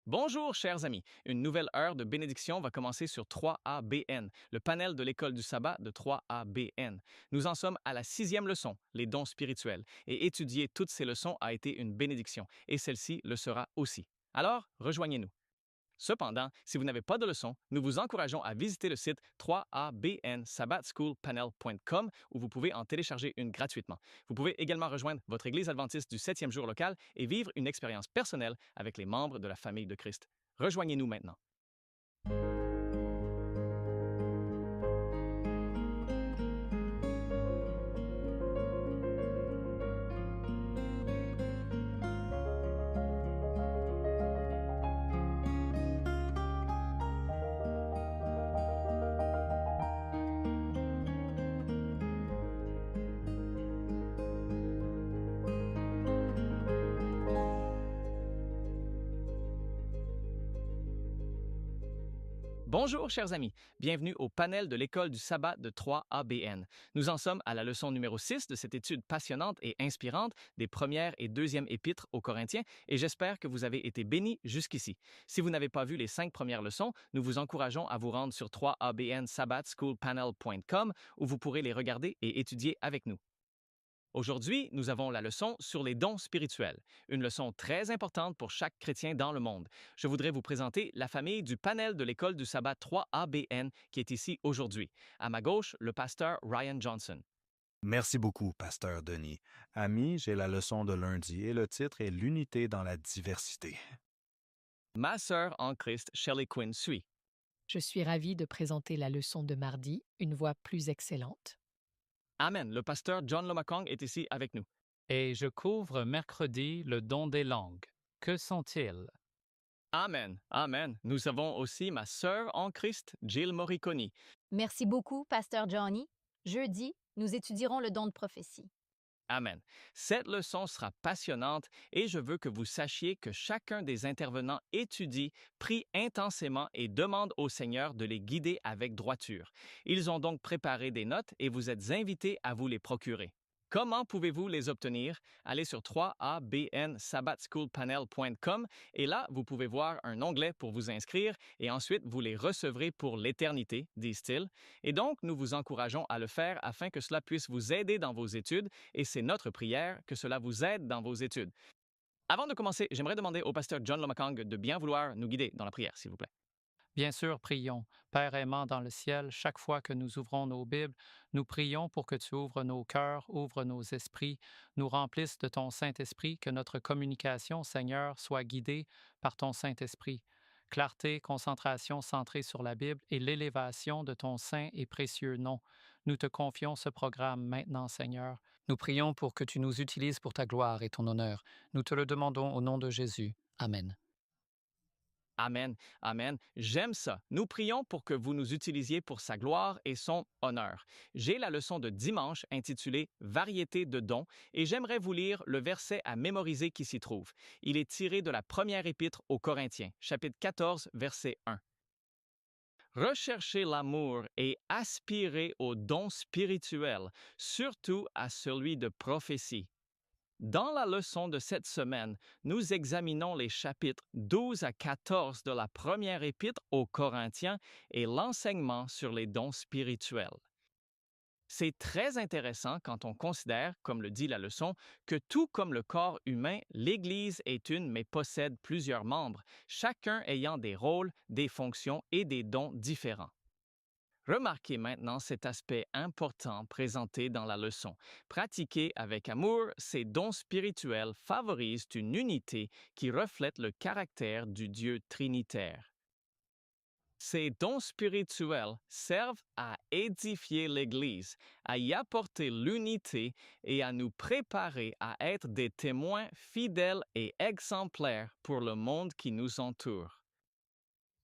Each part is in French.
Bonjour, chers amis. Une nouvelle heure de bénédiction va commencer sur 3ABN, le panel de l'école du sabbat de 3ABN. Nous en sommes à la 6e leçon, les dons spirituels, et étudier toutes ces leçons a été une bénédiction, et celle-ci le sera aussi. Alors, rejoignez-nous. Cependant, si vous n'avez pas de leçon, nous vous encourageons à visiter le site 3abnsabbatschoolpanel.com où vous pouvez en télécharger une gratuitement. Vous pouvez également rejoindre votre Église adventiste du 7e jour local et vivre une expérience personnelle avec les membres de la famille de Christ. Rejoignez-nous maintenant. Bonjour, chers amis. Bienvenue au panel de l'école du sabbat de 3ABN. Nous en sommes à la leçon numéro 6 de cette étude passionnante et inspirante des premières et deuxièmes épîtres aux Corinthiens et j'espère que vous avez été bénis jusqu'ici. Si vous n'avez pas vu les 5 premières leçons, nous vous encourageons à vous rendre sur 3abnsabbatschoolpanel.com où vous pourrez les regarder et étudier avec nous. Aujourd'hui, nous avons la leçon sur les dons spirituels, une leçon très importante pour chaque chrétien dans le monde. Je voudrais vous présenter la famille du panel de l'école du sabbat 3ABN qui est ici aujourd'hui. À ma gauche, le pasteur Ryan Johnson. Merci beaucoup, pasteur Denis. Amis, j'ai la leçon de lundi et le titre est L'unité dans la diversité. Ma sœur en Christ, Shelley Quinn, suit. Je suis ravie de présenter la leçon de mardi, une voix plus excellente. Amen. Le pasteur John Lomakong est ici avec nous. Et je couvre mercredi le don des langues. Que sont-ils? Amen. Amen. Nous avons aussi ma sœur en Christ, Jill Morriconi. Merci beaucoup, pasteur Johnny. Jeudi, nous étudierons le don de prophétie. Amen. Cette leçon sera passionnante et je veux que vous sachiez que chacun des intervenants étudie, prie intensément et demande au Seigneur de les guider avec droiture. Ils ont donc préparé des notes et vous êtes invités à vous les procurer. Comment pouvez-vous les obtenir? Allez sur 3abnsabbatschoolpanel.com et là, vous pouvez voir un onglet pour vous inscrire et ensuite vous les recevrez pour l'éternité, disent-ils. Et donc, nous vous encourageons à le faire afin que cela puisse vous aider dans vos études et c'est notre prière que cela vous aide dans vos études. Avant de commencer, j'aimerais demander au pasteur John Lomakong de bien vouloir nous guider dans la prière, s'il vous plaît. Bien sûr, prions. Père aimant dans le ciel, chaque fois que nous ouvrons nos Bibles, nous prions pour que tu ouvres nos cœurs, ouvres nos esprits, nous remplisses de ton Saint-Esprit, que notre communication, Seigneur, soit guidée par ton Saint-Esprit. Clarté, concentration centrée sur la Bible et l'élévation de ton saint et précieux nom. Nous te confions ce programme maintenant, Seigneur. Nous prions pour que tu nous utilises pour ta gloire et ton honneur. Nous te le demandons au nom de Jésus. Amen. Amen, amen. J'aime ça. Nous prions pour que vous nous utilisiez pour sa gloire et son honneur. J'ai la leçon de dimanche intitulée Variété de dons et j'aimerais vous lire le verset à mémoriser qui s'y trouve. Il est tiré de la première épître aux Corinthiens, chapitre 14, verset 1. Recherchez l'amour et aspirez aux dons spirituels, surtout à celui de prophétie. Dans la leçon de cette semaine, nous examinons les chapitres 12 à 14 de la première épître aux Corinthiens et l'enseignement sur les dons spirituels. C'est très intéressant quand on considère, comme le dit la leçon, que tout comme le corps humain, l'Église est une mais possède plusieurs membres, chacun ayant des rôles, des fonctions et des dons différents. Remarquez maintenant cet aspect important présenté dans la leçon. Pratiquer avec amour, ces dons spirituels favorisent une unité qui reflète le caractère du Dieu trinitaire. Ces dons spirituels servent à édifier l'Église, à y apporter l'unité et à nous préparer à être des témoins fidèles et exemplaires pour le monde qui nous entoure.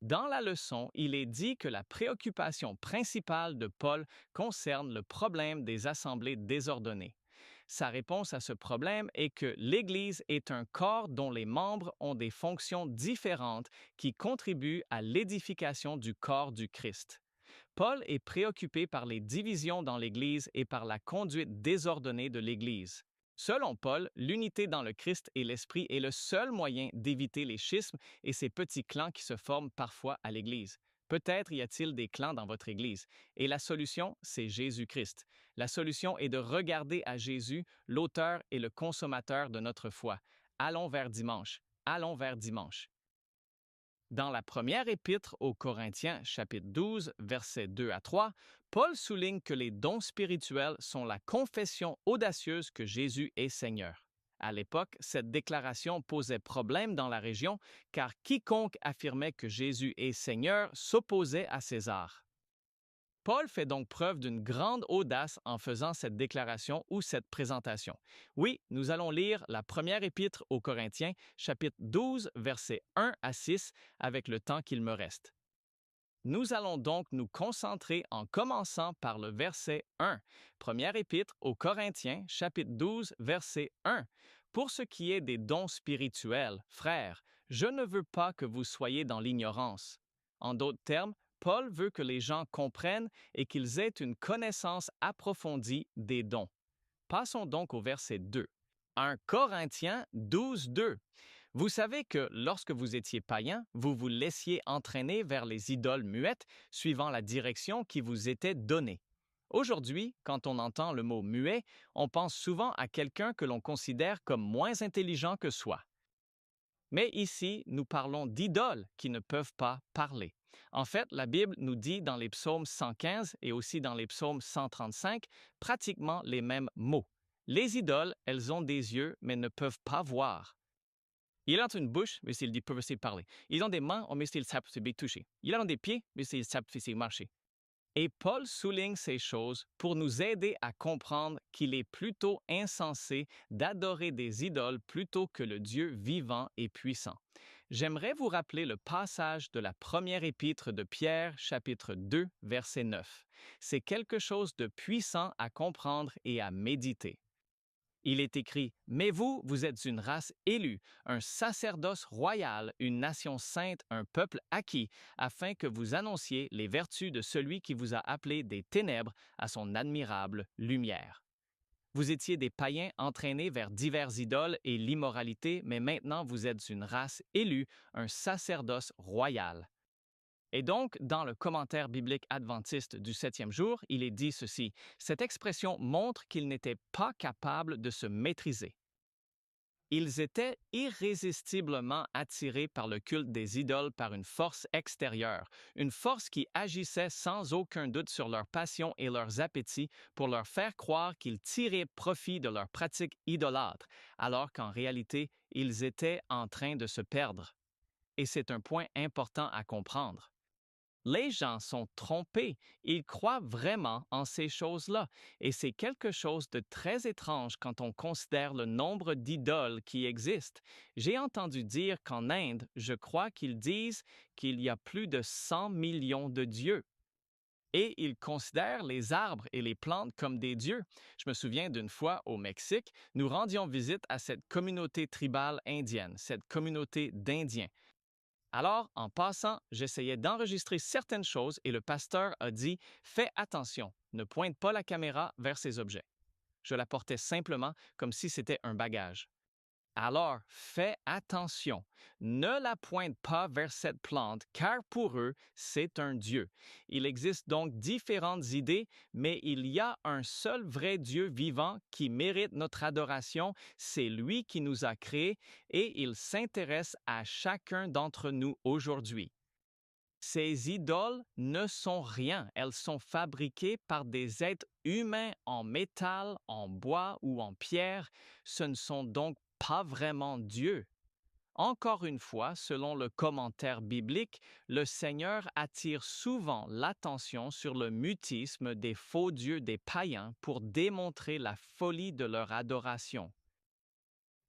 Dans la leçon, il est dit que la préoccupation principale de Paul concerne le problème des assemblées désordonnées. Sa réponse à ce problème est que l'Église est un corps dont les membres ont des fonctions différentes qui contribuent à l'édification du corps du Christ. Paul est préoccupé par les divisions dans l'Église et par la conduite désordonnée de l'Église. Selon Paul, l'unité dans le Christ et l'Esprit est le seul moyen d'éviter les schismes et ces petits clans qui se forment parfois à l'Église. Peut-être y a-t-il des clans dans votre Église. Et la solution, c'est Jésus-Christ. La solution est de regarder à Jésus, l'auteur et le consommateur de notre foi. Allons vers dimanche. Allons vers dimanche. Dans la première épître aux Corinthiens, chapitre 12, versets 2 à 3, Paul souligne que les dons spirituels sont la confession audacieuse que Jésus est Seigneur. À l'époque, cette déclaration posait problème dans la région, car quiconque affirmait que Jésus est Seigneur s'opposait à César. Paul fait donc preuve d'une grande audace en faisant cette déclaration ou cette présentation. Oui, nous allons lire la première épître aux Corinthiens, chapitre 12, versets 1 à 6, avec le temps qu'il me reste. Nous allons donc nous concentrer en commençant par le verset 1. Première épître aux Corinthiens, chapitre 12, verset 1. Pour ce qui est des dons spirituels, frères, je ne veux pas que vous soyez dans l'ignorance. En d'autres termes, Paul veut que les gens comprennent et qu'ils aient une connaissance approfondie des dons. Passons donc au verset 2. 1 Corinthiens 12, 2. Vous savez que lorsque vous étiez païen, vous vous laissiez entraîner vers les idoles muettes, suivant la direction qui vous était donnée. Aujourd'hui, quand on entend le mot muet, on pense souvent à quelqu'un que l'on considère comme moins intelligent que soi. Mais ici, nous parlons d'idoles qui ne peuvent pas parler. En fait, la Bible nous dit dans les psaumes 115 et aussi dans les psaumes 135 pratiquement les mêmes mots. Les idoles, elles ont des yeux, mais ne peuvent pas voir. Ils ont une bouche, mais ils peuvent aussi parler. Ils ont des mains, mais ils savent se toucher. Ils ont des pieds, mais ils savent marcher. Et Paul souligne ces choses pour nous aider à comprendre qu'il est plutôt insensé d'adorer des idoles plutôt que le Dieu vivant et puissant. J'aimerais vous rappeler le passage de la première épître de Pierre, chapitre 2, verset 9. C'est quelque chose de puissant à comprendre et à méditer. Il est écrit « Mais vous, vous êtes une race élue, un sacerdoce royal, une nation sainte, un peuple acquis, afin que vous annonciez les vertus de celui qui vous a appelés des ténèbres à son admirable lumière. » Vous étiez des païens entraînés vers divers idoles et l'immoralité, mais maintenant vous êtes une race élue, un sacerdoce royal. Et donc, dans le commentaire biblique adventiste du 7e jour, il est dit ceci. Cette expression montre qu'ils n'étaient pas capables de se maîtriser. Ils étaient irrésistiblement attirés par le culte des idoles par une force extérieure, une force qui agissait sans aucun doute sur leurs passions et leurs appétits pour leur faire croire qu'ils tiraient profit de leur pratique idolâtre, alors qu'en réalité, ils étaient en train de se perdre. Et c'est un point important à comprendre. Les gens sont trompés, ils croient vraiment en ces choses-là, et c'est quelque chose de très étrange quand on considère le nombre d'idoles qui existent. J'ai entendu dire qu'en Inde, je crois qu'ils disent qu'il y a plus de 100 millions de dieux. Et ils considèrent les arbres et les plantes comme des dieux. Je me souviens d'une fois au Mexique, nous rendions visite à cette communauté tribale indienne, cette communauté d'Indiens. Alors, en passant, j'essayais d'enregistrer certaines choses et le pasteur a dit « Fais attention, ne pointe pas la caméra vers ces objets. » Je la portais simplement comme si c'était un bagage. Alors, fais attention, ne la pointe pas vers cette plante, car pour eux, c'est un Dieu. Il existe donc différentes idées, mais il y a un seul vrai Dieu vivant qui mérite notre adoration, c'est lui qui nous a créés et il s'intéresse à chacun d'entre nous aujourd'hui. Ces idoles ne sont rien, elles sont fabriquées par des êtres humains en métal, en bois ou en pierre, ce ne sont donc pas vraiment Dieu. Encore une fois, selon le commentaire biblique, le Seigneur attire souvent l'attention sur le mutisme des faux dieux des païens pour démontrer la folie de leur adoration.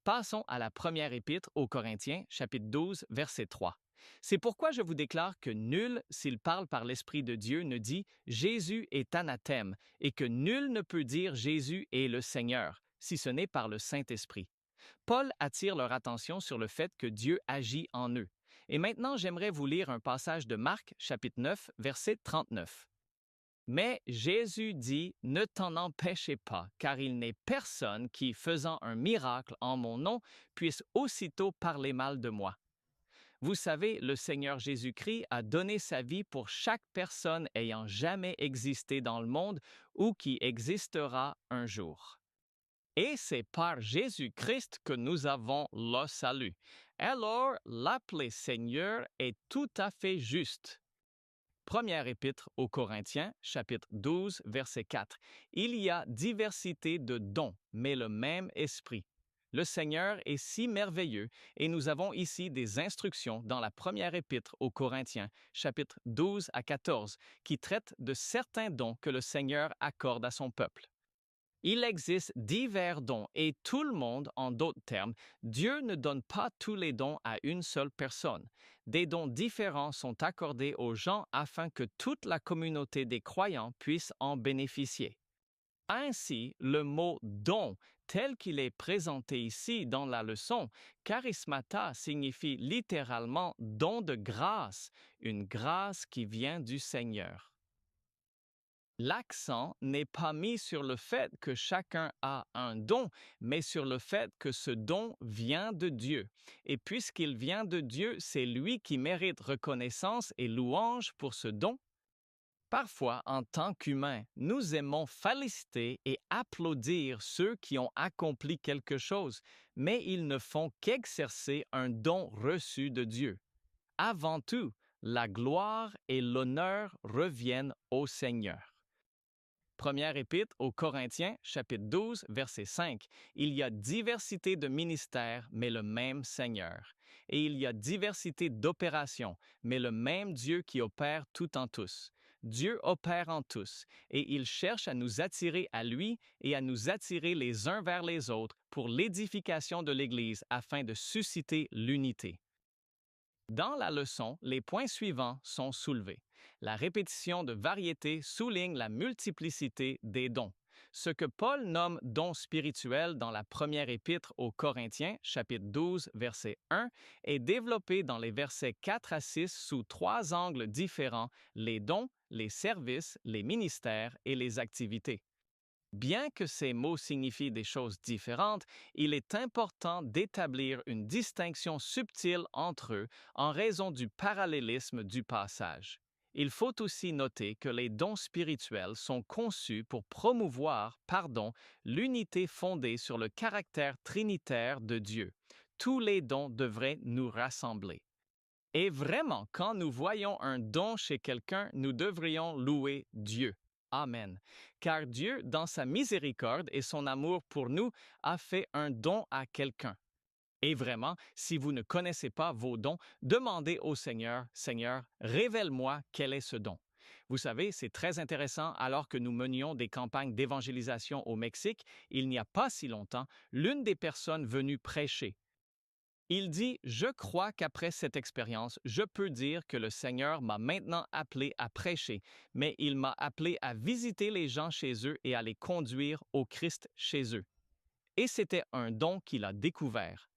Passons à la première épître aux Corinthiens, chapitre 12, verset 3. C'est pourquoi je vous déclare que nul, s'il parle par l'Esprit de Dieu, ne dit « Jésus est anathème » et que nul ne peut dire « Jésus est le Seigneur » si ce n'est par le Saint-Esprit. Paul attire leur attention sur le fait que Dieu agit en eux. Et maintenant, j'aimerais vous lire un passage de Marc, chapitre 9, verset 39. Mais Jésus dit, ne t'en empêchez pas, car il n'est personne qui, faisant un miracle en mon nom, puisse aussitôt parler mal de moi. Vous savez, le Seigneur Jésus-Christ a donné sa vie pour chaque personne ayant jamais existé dans le monde ou qui existera un jour. Et c'est par Jésus-Christ que nous avons le salut. Alors, l'appeler Seigneur est tout à fait juste. Première épître aux Corinthiens, chapitre 12, verset 4. Il y a diversité de dons, mais le même esprit. Le Seigneur est si merveilleux et nous avons ici des instructions dans la première épître aux Corinthiens, chapitre 12 à 14, qui traitent de certains dons que le Seigneur accorde à son peuple. Il existe divers dons et tout le monde, en d'autres termes, Dieu ne donne pas tous les dons à une seule personne. Des dons différents sont accordés aux gens afin que toute la communauté des croyants puisse en bénéficier. Ainsi, le mot don, tel qu'il est présenté ici dans la leçon, charismata signifie littéralement don de grâce, une grâce qui vient du Seigneur. L'accent n'est pas mis sur le fait que chacun a un don, mais sur le fait que ce don vient de Dieu. Et puisqu'il vient de Dieu, c'est lui qui mérite reconnaissance et louange pour ce don. Parfois, en tant qu'humains, nous aimons féliciter et applaudir ceux qui ont accompli quelque chose, mais ils ne font qu'exercer un don reçu de Dieu. Avant tout, la gloire et l'honneur reviennent au Seigneur. Première épître aux Corinthiens, chapitre 12, verset 5. Il y a diversité de ministères, mais le même Seigneur. Et il y a diversité d'opérations, mais le même Dieu qui opère tout en tous. Dieu opère en tous, et il cherche à nous attirer à lui et à nous attirer les uns vers les autres pour l'édification de l'Église afin de susciter l'unité. Dans la leçon, les points suivants sont soulevés. La répétition de variétés souligne la multiplicité des dons. Ce que Paul nomme dons spirituels dans la première épître aux Corinthiens, chapitre 12, verset 1, est développé dans les versets 4 à 6 sous 3 angles différents, les dons, les services, les ministères et les activités. Bien que ces mots signifient des choses différentes, il est important d'établir une distinction subtile entre eux en raison du parallélisme du passage. Il faut aussi noter que les dons spirituels sont conçus pour promouvoir, l'unité fondée sur le caractère trinitaire de Dieu. Tous les dons devraient nous rassembler. Et vraiment, quand nous voyons un don chez quelqu'un, nous devrions louer Dieu. Amen. Car Dieu, dans sa miséricorde et son amour pour nous, a fait un don à quelqu'un. Et vraiment, si vous ne connaissez pas vos dons, demandez au Seigneur, Seigneur, révèle-moi quel est ce don. Vous savez, c'est très intéressant, alors que nous menions des campagnes d'évangélisation au Mexique, il n'y a pas si longtemps, l'une des personnes venues prêcher. Il dit, je crois qu'après cette expérience, je peux dire que le Seigneur m'a maintenant appelé à prêcher, mais il m'a appelé à visiter les gens chez eux et à les conduire au Christ chez eux. Et c'était un don qu'il a découvert.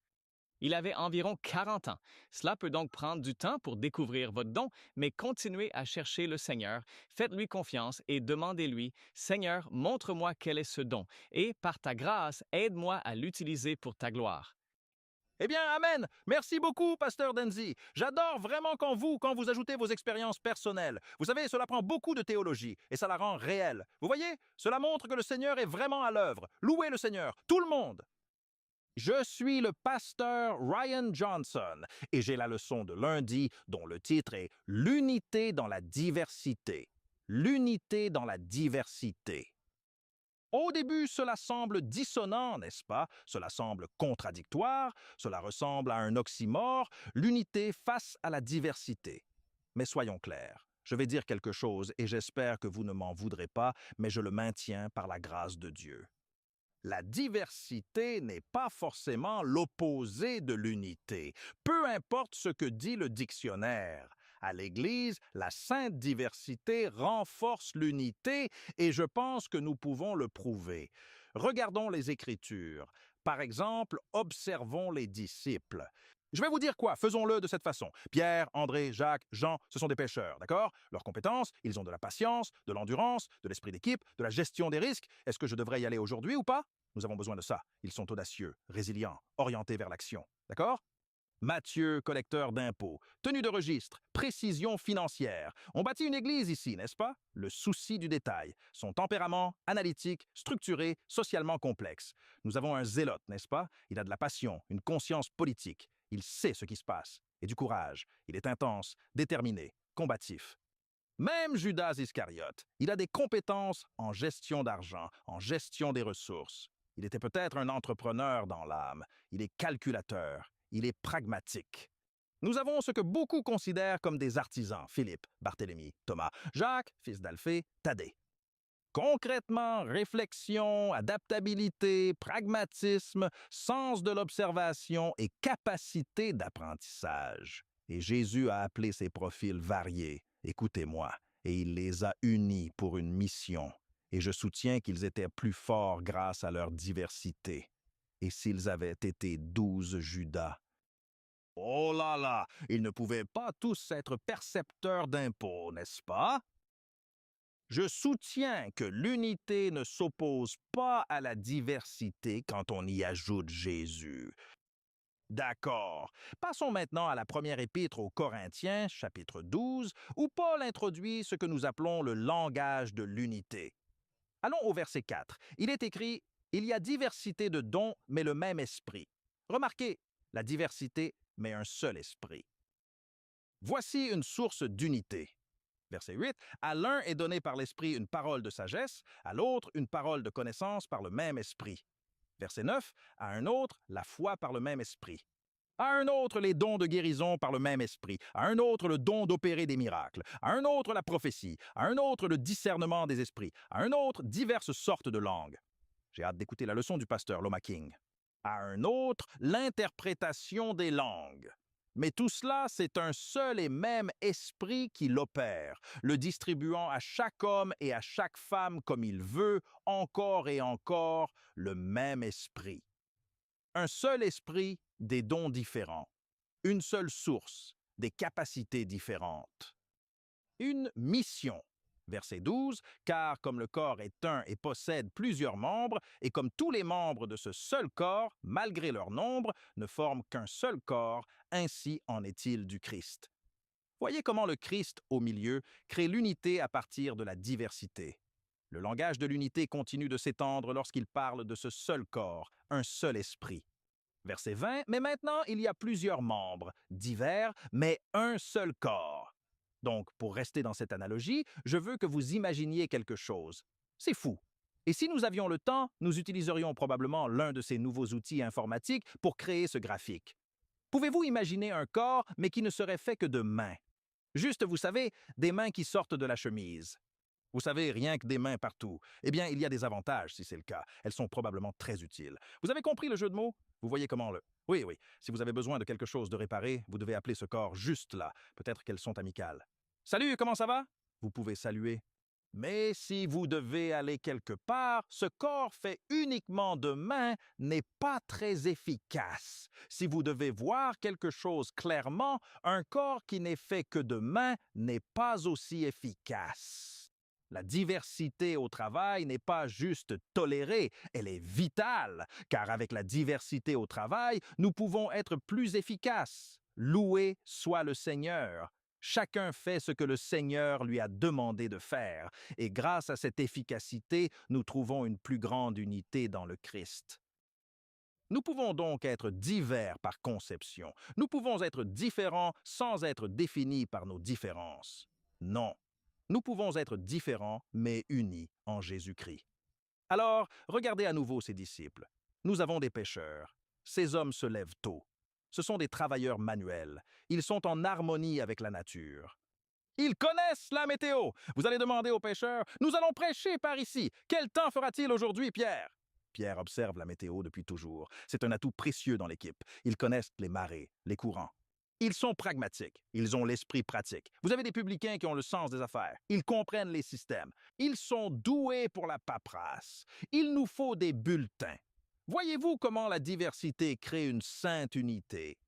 Il avait environ 40 ans. Cela peut donc prendre du temps pour découvrir votre don, mais continuez à chercher le Seigneur, faites-lui confiance et demandez-lui, Seigneur, montre-moi quel est ce don, et par ta grâce, aide-moi à l'utiliser pour ta gloire. Eh bien, amen. Merci beaucoup, pasteur Denzi. J'adore vraiment quand vous ajoutez vos expériences personnelles. Vous savez, cela prend beaucoup de théologie et ça la rend réelle. Vous voyez, cela montre que le Seigneur est vraiment à l'œuvre. Louez le Seigneur, tout le monde. Je suis le pasteur Ryan Johnson et j'ai la leçon de lundi dont le titre est L'unité dans la diversité. L'unité dans la diversité. Au début, cela semble dissonant, n'est-ce pas? Cela semble contradictoire, cela ressemble à un oxymore, l'unité face à la diversité. Mais soyons clairs, je vais dire quelque chose et j'espère que vous ne m'en voudrez pas, mais je le maintiens par la grâce de Dieu. La diversité n'est pas forcément l'opposé de l'unité, peu importe ce que dit le dictionnaire. À l'Église, la sainte diversité renforce l'unité et je pense que nous pouvons le prouver. Regardons les Écritures. Par exemple, observons les disciples. Je vais vous dire quoi, faisons-le de cette façon. Pierre, André, Jacques, Jean, ce sont des pêcheurs, d'accord? Leurs compétences, ils ont de la patience, de l'endurance, de l'esprit d'équipe, de la gestion des risques. Est-ce que je devrais y aller aujourd'hui ou pas? Nous avons besoin de ça. Ils sont audacieux, résilients, orientés vers l'action, d'accord? Mathieu, collecteur d'impôts, tenue de registre, précision financière. On bâtit une église ici, n'est-ce pas? Le souci du détail. Son tempérament, analytique, structuré, socialement complexe. Nous avons un zélote, n'est-ce pas? Il a de la passion, une conscience politique. Il sait ce qui se passe, et du courage. Il est intense, déterminé, combatif. Même Judas Iscariote, il a des compétences en gestion d'argent, en gestion des ressources. Il était peut-être un entrepreneur dans l'âme. Il est calculateur. Il est pragmatique. Nous avons ce que beaucoup considèrent comme des artisans, Philippe, Barthélemy, Thomas, Jacques, fils d'Alphée, Thaddée. Concrètement, réflexion, adaptabilité, pragmatisme, sens de l'observation et capacité d'apprentissage. Et Jésus a appelé ces profils variés, écoutez-moi, et il les a unis pour une mission. Et je soutiens qu'ils étaient plus forts grâce à leur diversité. Et s'ils avaient été 12 Judas? Oh là là, ils ne pouvaient pas tous être percepteurs d'impôts, n'est-ce pas? Je soutiens que l'unité ne s'oppose pas à la diversité quand on y ajoute Jésus. D'accord. Passons maintenant à la première épître aux Corinthiens, chapitre 12, où Paul introduit ce que nous appelons le langage de l'unité. Allons au verset 4. Il est écrit « Il y a diversité de dons, mais le même esprit. » Remarquez, la diversité, mais un seul esprit. Voici une source d'unité. Verset 8. À l'un est donné par l'esprit une parole de sagesse, à l'autre une parole de connaissance par le même esprit. Verset 9. À un autre, la foi par le même esprit. À un autre, les dons de guérison par le même esprit. À un autre, le don d'opérer des miracles. À un autre, la prophétie. À un autre, le discernement des esprits. À un autre, diverses sortes de langues. J'ai hâte d'écouter la leçon du pasteur Loma King. À un autre, l'interprétation des langues. Mais tout cela, c'est un seul et même esprit qui l'opère, le distribuant à chaque homme et à chaque femme comme il veut, encore et encore, le même esprit. Un seul esprit, des dons différents. Une seule source, des capacités différentes. Une mission. Verset 12, car comme le corps est un et possède plusieurs membres, et comme tous les membres de ce seul corps, malgré leur nombre, ne forment qu'un seul corps, ainsi en est-il du Christ. Voyez comment le Christ, au milieu, crée l'unité à partir de la diversité. Le langage de l'unité continue de s'étendre lorsqu'il parle de ce seul corps, un seul esprit. Verset 20, mais maintenant il y a plusieurs membres, divers, mais un seul corps. Donc, pour rester dans cette analogie, je veux que vous imaginiez quelque chose. C'est fou. Et si nous avions le temps, nous utiliserions probablement l'un de ces nouveaux outils informatiques pour créer ce graphique. Pouvez-vous imaginer un corps, mais qui ne serait fait que de mains? Juste, vous savez, des mains qui sortent de la chemise. Vous savez, rien que des mains partout. Eh bien, il y a des avantages si c'est le cas. Elles sont probablement très utiles. Vous avez compris le jeu de mots? Vous voyez comment le... Oui. Si vous avez besoin de quelque chose de réparé, vous devez appeler ce corps juste là. Peut-être qu'elles sont amicales. Salut, comment ça va? Vous pouvez saluer. Mais si vous devez aller quelque part, ce corps fait uniquement de mains n'est pas très efficace. Si vous devez voir quelque chose clairement, un corps qui n'est fait que de mains n'est pas aussi efficace. La diversité au travail n'est pas juste tolérée, elle est vitale, car avec la diversité au travail, nous pouvons être plus efficaces. Loué soit le Seigneur. Chacun fait ce que le Seigneur lui a demandé de faire, et grâce à cette efficacité, nous trouvons une plus grande unité dans le Christ. Nous pouvons donc être divers par conception. Nous pouvons être différents sans être définis par nos différences. Non. Nous pouvons être différents, mais unis en Jésus-Christ. Alors, regardez à nouveau ces disciples. Nous avons des pêcheurs. Ces hommes se lèvent tôt. Ce sont des travailleurs manuels. Ils sont en harmonie avec la nature. Ils connaissent la météo. Vous allez demander aux pêcheurs, « Nous allons prêcher par ici. Quel temps fera-t-il aujourd'hui, Pierre? » Pierre observe la météo depuis toujours. C'est un atout précieux dans l'équipe. Ils connaissent les marées, les courants. Ils sont pragmatiques. Ils ont l'esprit pratique. Vous avez des publicains qui ont le sens des affaires. Ils comprennent les systèmes. Ils sont doués pour la paperasse. Il nous faut des bulletins. Voyez-vous comment la diversité crée une sainte unité?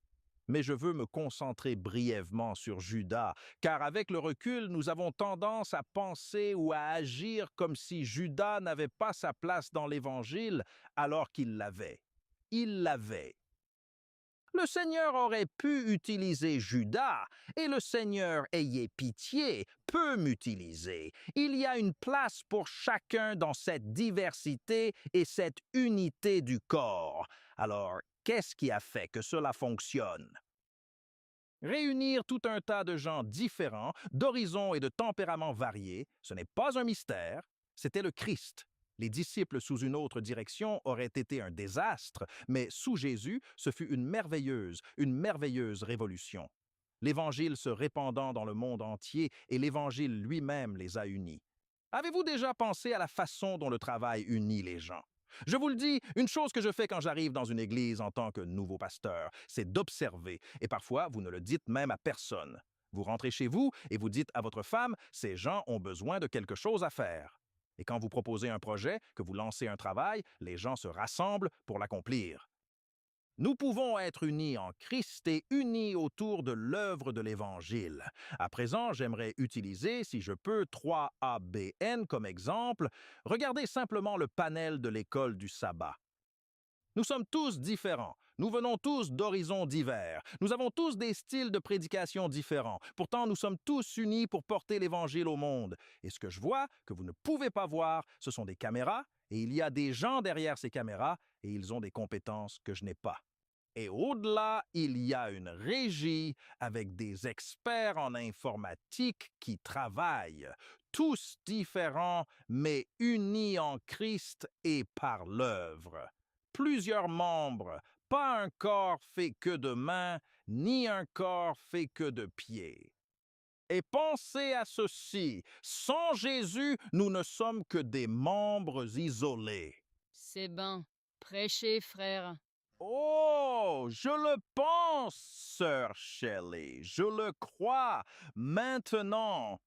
Mais je veux me concentrer brièvement sur Judas, car avec le recul, nous avons tendance à penser ou à agir comme si Judas n'avait pas sa place dans l'Évangile, alors qu'il l'avait. Il l'avait. Le Seigneur aurait pu utiliser Judas, et le Seigneur, ayez pitié, peut m'utiliser. Il y a une place pour chacun dans cette diversité et cette unité du corps. Alors, qu'est-ce qui a fait que cela fonctionne? Réunir tout un tas de gens différents, d'horizons et de tempéraments variés, ce n'est pas un mystère, c'était le Christ. Les disciples sous une autre direction auraient été un désastre, mais sous Jésus, ce fut une merveilleuse révolution. L'Évangile se répandant dans le monde entier et l'Évangile lui-même les a unis. Avez-vous déjà pensé à la façon dont le travail unit les gens? Je vous le dis, une chose que je fais quand j'arrive dans une église en tant que nouveau pasteur, c'est d'observer, et parfois vous ne le dites même à personne. Vous rentrez chez vous et vous dites à votre femme, ces gens ont besoin de quelque chose à faire. Et quand vous proposez un projet, que vous lancez un travail, les gens se rassemblent pour l'accomplir. Nous pouvons être unis en Christ et unis autour de l'œuvre de l'Évangile. À présent, j'aimerais utiliser, si je peux, 3ABN comme exemple. Regardez simplement le panel de l'école du sabbat. Nous sommes tous différents. Nous venons tous d'horizons divers. Nous avons tous des styles de prédication différents. Pourtant, nous sommes tous unis pour porter l'Évangile au monde. Et ce que je vois, que vous ne pouvez pas voir, ce sont des caméras, et il y a des gens derrière ces caméras, et ils ont des compétences que je n'ai pas. Et au-delà, il y a une régie avec des experts en informatique qui travaillent, tous différents, mais unis en Christ et par l'œuvre. Plusieurs membres, pas un corps fait que de mains, ni un corps fait que de pieds. Et pensez à ceci, sans Jésus, nous ne sommes que des membres isolés. C'est ben. Prêchez, frère. Oh, je le pense, sœur Shelley, je le crois, maintenant.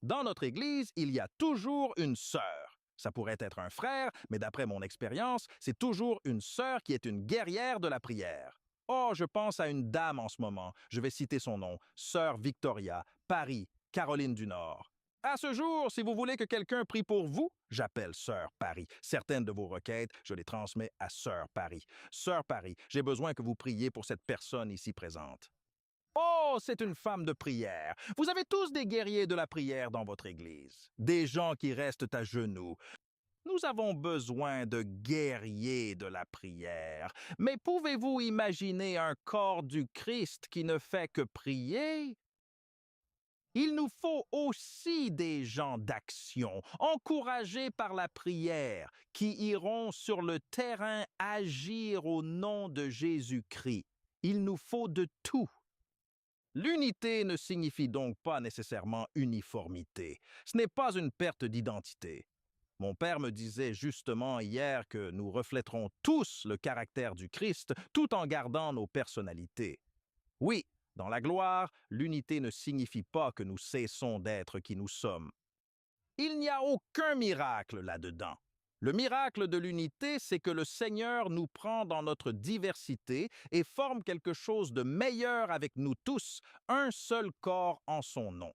Dans notre Église, il y a toujours une sœur. Ça pourrait être un frère, mais d'après mon expérience, c'est toujours une sœur qui est une guerrière de la prière. Oh, je pense à une dame en ce moment, je vais citer son nom, sœur Victoria, Paris, Caroline du Nord. À ce jour, si vous voulez que quelqu'un prie pour vous, j'appelle Sœur Paris. Certaines de vos requêtes, je les transmets à Sœur Paris. Sœur Paris, j'ai besoin que vous priez pour cette personne ici présente. Oh, c'est une femme de prière. Vous avez tous des guerriers de la prière dans votre Église. Des gens qui restent à genoux. Nous avons besoin de guerriers de la prière. Mais pouvez-vous imaginer un corps du Christ qui ne fait que prier? Il nous faut aussi des gens d'action, encouragés par la prière, qui iront sur le terrain agir au nom de Jésus-Christ. Il nous faut de tout. L'unité ne signifie donc pas nécessairement uniformité. Ce n'est pas une perte d'identité. Mon père me disait justement hier que nous reflèterons tous le caractère du Christ tout en gardant nos personnalités. Oui, dans la gloire, l'unité ne signifie pas que nous cessons d'être qui nous sommes. Il n'y a aucun miracle là-dedans. Le miracle de l'unité, c'est que le Seigneur nous prend dans notre diversité et forme quelque chose de meilleur avec nous tous, un seul corps en son nom.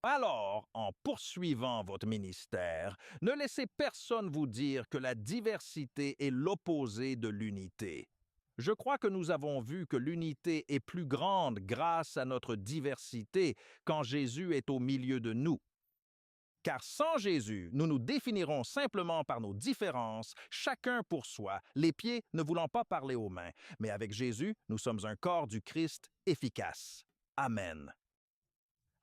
Alors, en poursuivant votre ministère, ne laissez personne vous dire que la diversité est l'opposé de l'unité. Je crois que nous avons vu que l'unité est plus grande grâce à notre diversité quand Jésus est au milieu de nous. Car sans Jésus, nous nous définirons simplement par nos différences, chacun pour soi, les pieds ne voulant pas parler aux mains. Mais avec Jésus, nous sommes un corps du Christ efficace. Amen.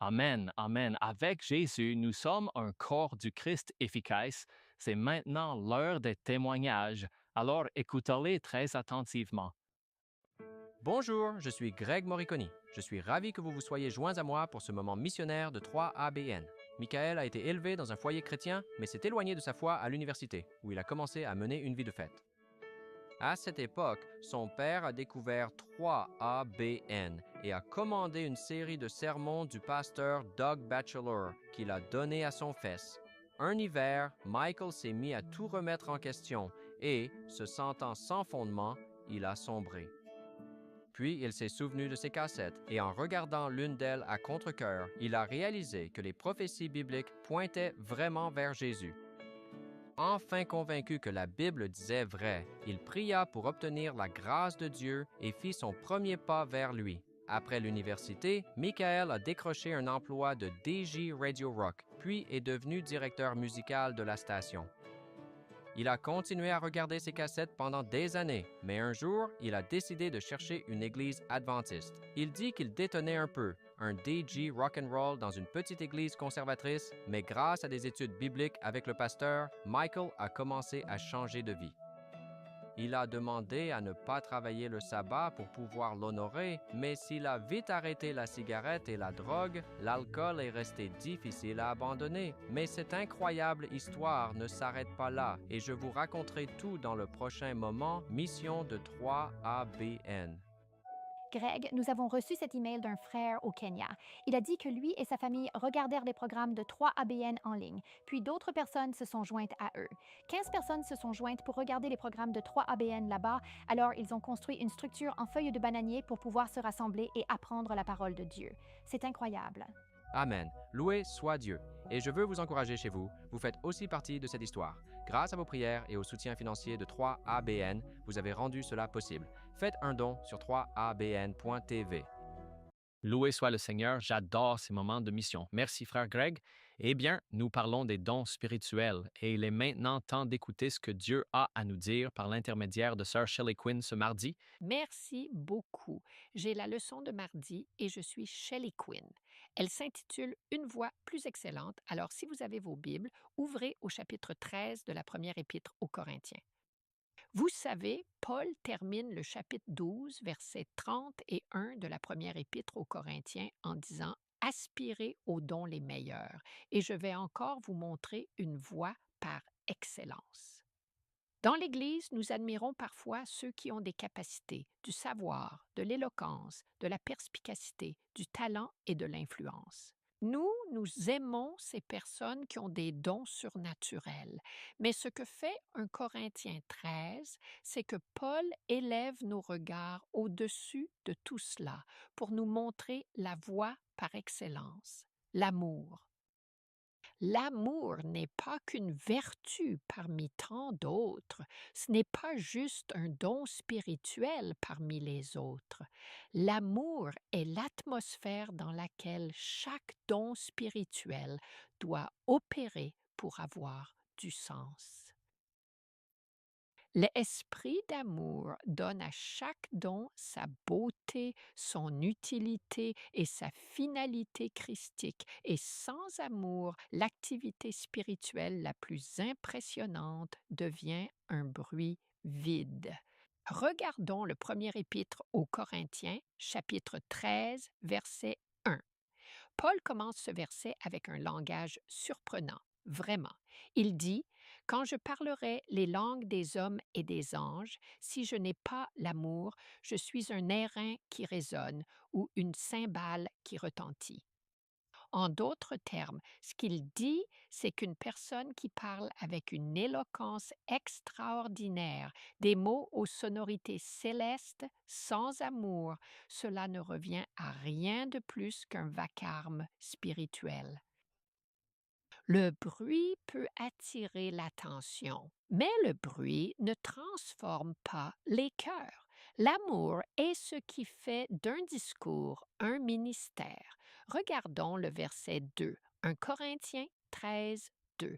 Amen, amen. Avec Jésus, nous sommes un corps du Christ efficace. C'est maintenant l'heure des témoignages. Alors écoutez-les très attentivement. Bonjour, je suis Greg Moriconi. Je suis ravi que vous vous soyez joints à moi pour ce moment missionnaire de 3ABN. Michael a été élevé dans un foyer chrétien, mais s'est éloigné de sa foi à l'université, où il a commencé à mener une vie de fête. À cette époque, son père a découvert 3ABN et a commandé une série de sermons du pasteur Doug Batchelor qu'il a donné à son fils. Un hiver, Michael s'est mis à tout remettre en question et, se sentant sans fondement, il a sombré. Puis il s'est souvenu de ses cassettes et en regardant l'une d'elles à contre-cœur, il a réalisé que les prophéties bibliques pointaient vraiment vers Jésus. Enfin convaincu que la Bible disait vrai, il pria pour obtenir la grâce de Dieu et fit son premier pas vers lui. Après l'université, Michael a décroché un emploi de DJ Radio Rock, puis est devenu directeur musical de la station. Il a continué à regarder ses cassettes pendant des années, mais un jour, il a décidé de chercher une église adventiste. Il dit qu'il détonnait un peu, un DJ rock'n'roll dans une petite église conservatrice, mais grâce à des études bibliques avec le pasteur, Michael a commencé à changer de vie. Il a demandé à ne pas travailler le sabbat pour pouvoir l'honorer, mais s'il a vite arrêté la cigarette et la drogue, l'alcool est resté difficile à abandonner. Mais cette incroyable histoire ne s'arrête pas là, et je vous raconterai tout dans le prochain moment, Mission de 3ABN. Greg, nous avons reçu cet email d'un frère au Kenya. Il a dit que lui et sa famille regardèrent les programmes de 3ABN en ligne, puis d'autres personnes se sont jointes à eux. 15 personnes se sont jointes pour regarder les programmes de 3ABN là-bas, alors ils ont construit une structure en feuilles de bananier pour pouvoir se rassembler et apprendre la parole de Dieu. C'est incroyable. Amen. Loué soit Dieu. Et je veux vous encourager chez vous, vous faites aussi partie de cette histoire. Grâce à vos prières et au soutien financier de 3ABN, vous avez rendu cela possible. Faites un don sur 3abn.tv. Loué soit le Seigneur, j'adore ces moments de mission. Merci, frère Greg. Eh bien, nous parlons des dons spirituels et il est maintenant temps d'écouter ce que Dieu a à nous dire par l'intermédiaire de Sœur Shelley Quinn ce mardi. Merci beaucoup. J'ai la leçon de mardi et je suis Shelley Quinn. Elle s'intitule « Une voix plus excellente ». Alors, si vous avez vos Bibles, ouvrez au chapitre 13 de la première épître aux Corinthiens. Vous savez, Paul termine le chapitre 12, versets 30 et 1 de la première épître aux Corinthiens en disant « Aspirez aux dons les meilleurs ». Et je vais encore vous montrer une voie par excellence. Dans l'Église, nous admirons parfois ceux qui ont des capacités, du savoir, de l'éloquence, de la perspicacité, du talent et de l'influence. Nous aimons ces personnes qui ont des dons surnaturels. Mais ce que fait 1 Corinthiens 13, c'est que Paul élève nos regards au-dessus de tout cela pour nous montrer la voie par excellence, l'amour. L'amour n'est pas qu'une vertu parmi tant d'autres, ce n'est pas juste un don spirituel parmi les autres. L'amour est l'atmosphère dans laquelle chaque don spirituel doit opérer pour avoir du sens. L'esprit d'amour donne à chaque don sa beauté, son utilité et sa finalité christique. Et sans amour, l'activité spirituelle la plus impressionnante devient un bruit vide. Regardons le premier épître aux Corinthiens, chapitre 13, verset 1. Paul commence ce verset avec un langage surprenant, vraiment. Il dit « Quand je parlerai les langues des hommes et des anges, si je n'ai pas l'amour, je suis un airain qui résonne ou une cymbale qui retentit. » En d'autres termes, ce qu'il dit, c'est qu'une personne qui parle avec une éloquence extraordinaire, des mots aux sonorités célestes, sans amour, cela ne revient à rien de plus qu'un vacarme spirituel. Le bruit peut attirer l'attention, mais le bruit ne transforme pas les cœurs. L'amour est ce qui fait d'un discours un ministère. Regardons le verset 2, 1 Corinthiens 13, 2.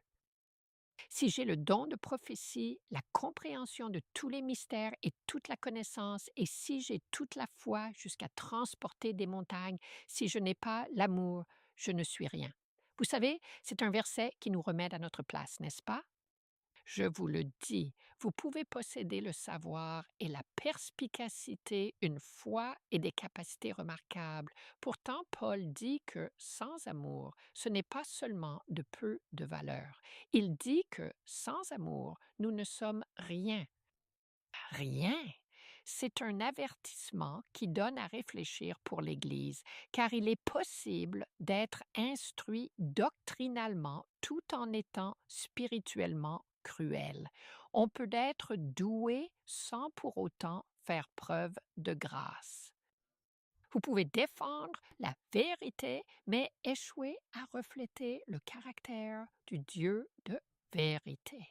Si j'ai le don de prophétie, la compréhension de tous les mystères et toute la connaissance, et si j'ai toute la foi jusqu'à transporter des montagnes, si je n'ai pas l'amour, je ne suis rien. Vous savez, c'est un verset qui nous remet à notre place, n'est-ce pas? Je vous le dis, vous pouvez posséder le savoir et la perspicacité, une foi et des capacités remarquables. Pourtant, Paul dit que sans amour, ce n'est pas seulement de peu de valeur. Il dit que sans amour, nous ne sommes rien. Rien. C'est un avertissement qui donne à réfléchir pour l'Église, car il est possible d'être instruit doctrinalement tout en étant spirituellement cruel. On peut être doué sans pour autant faire preuve de grâce. Vous pouvez défendre la vérité, mais échouer à refléter le caractère du Dieu de vérité.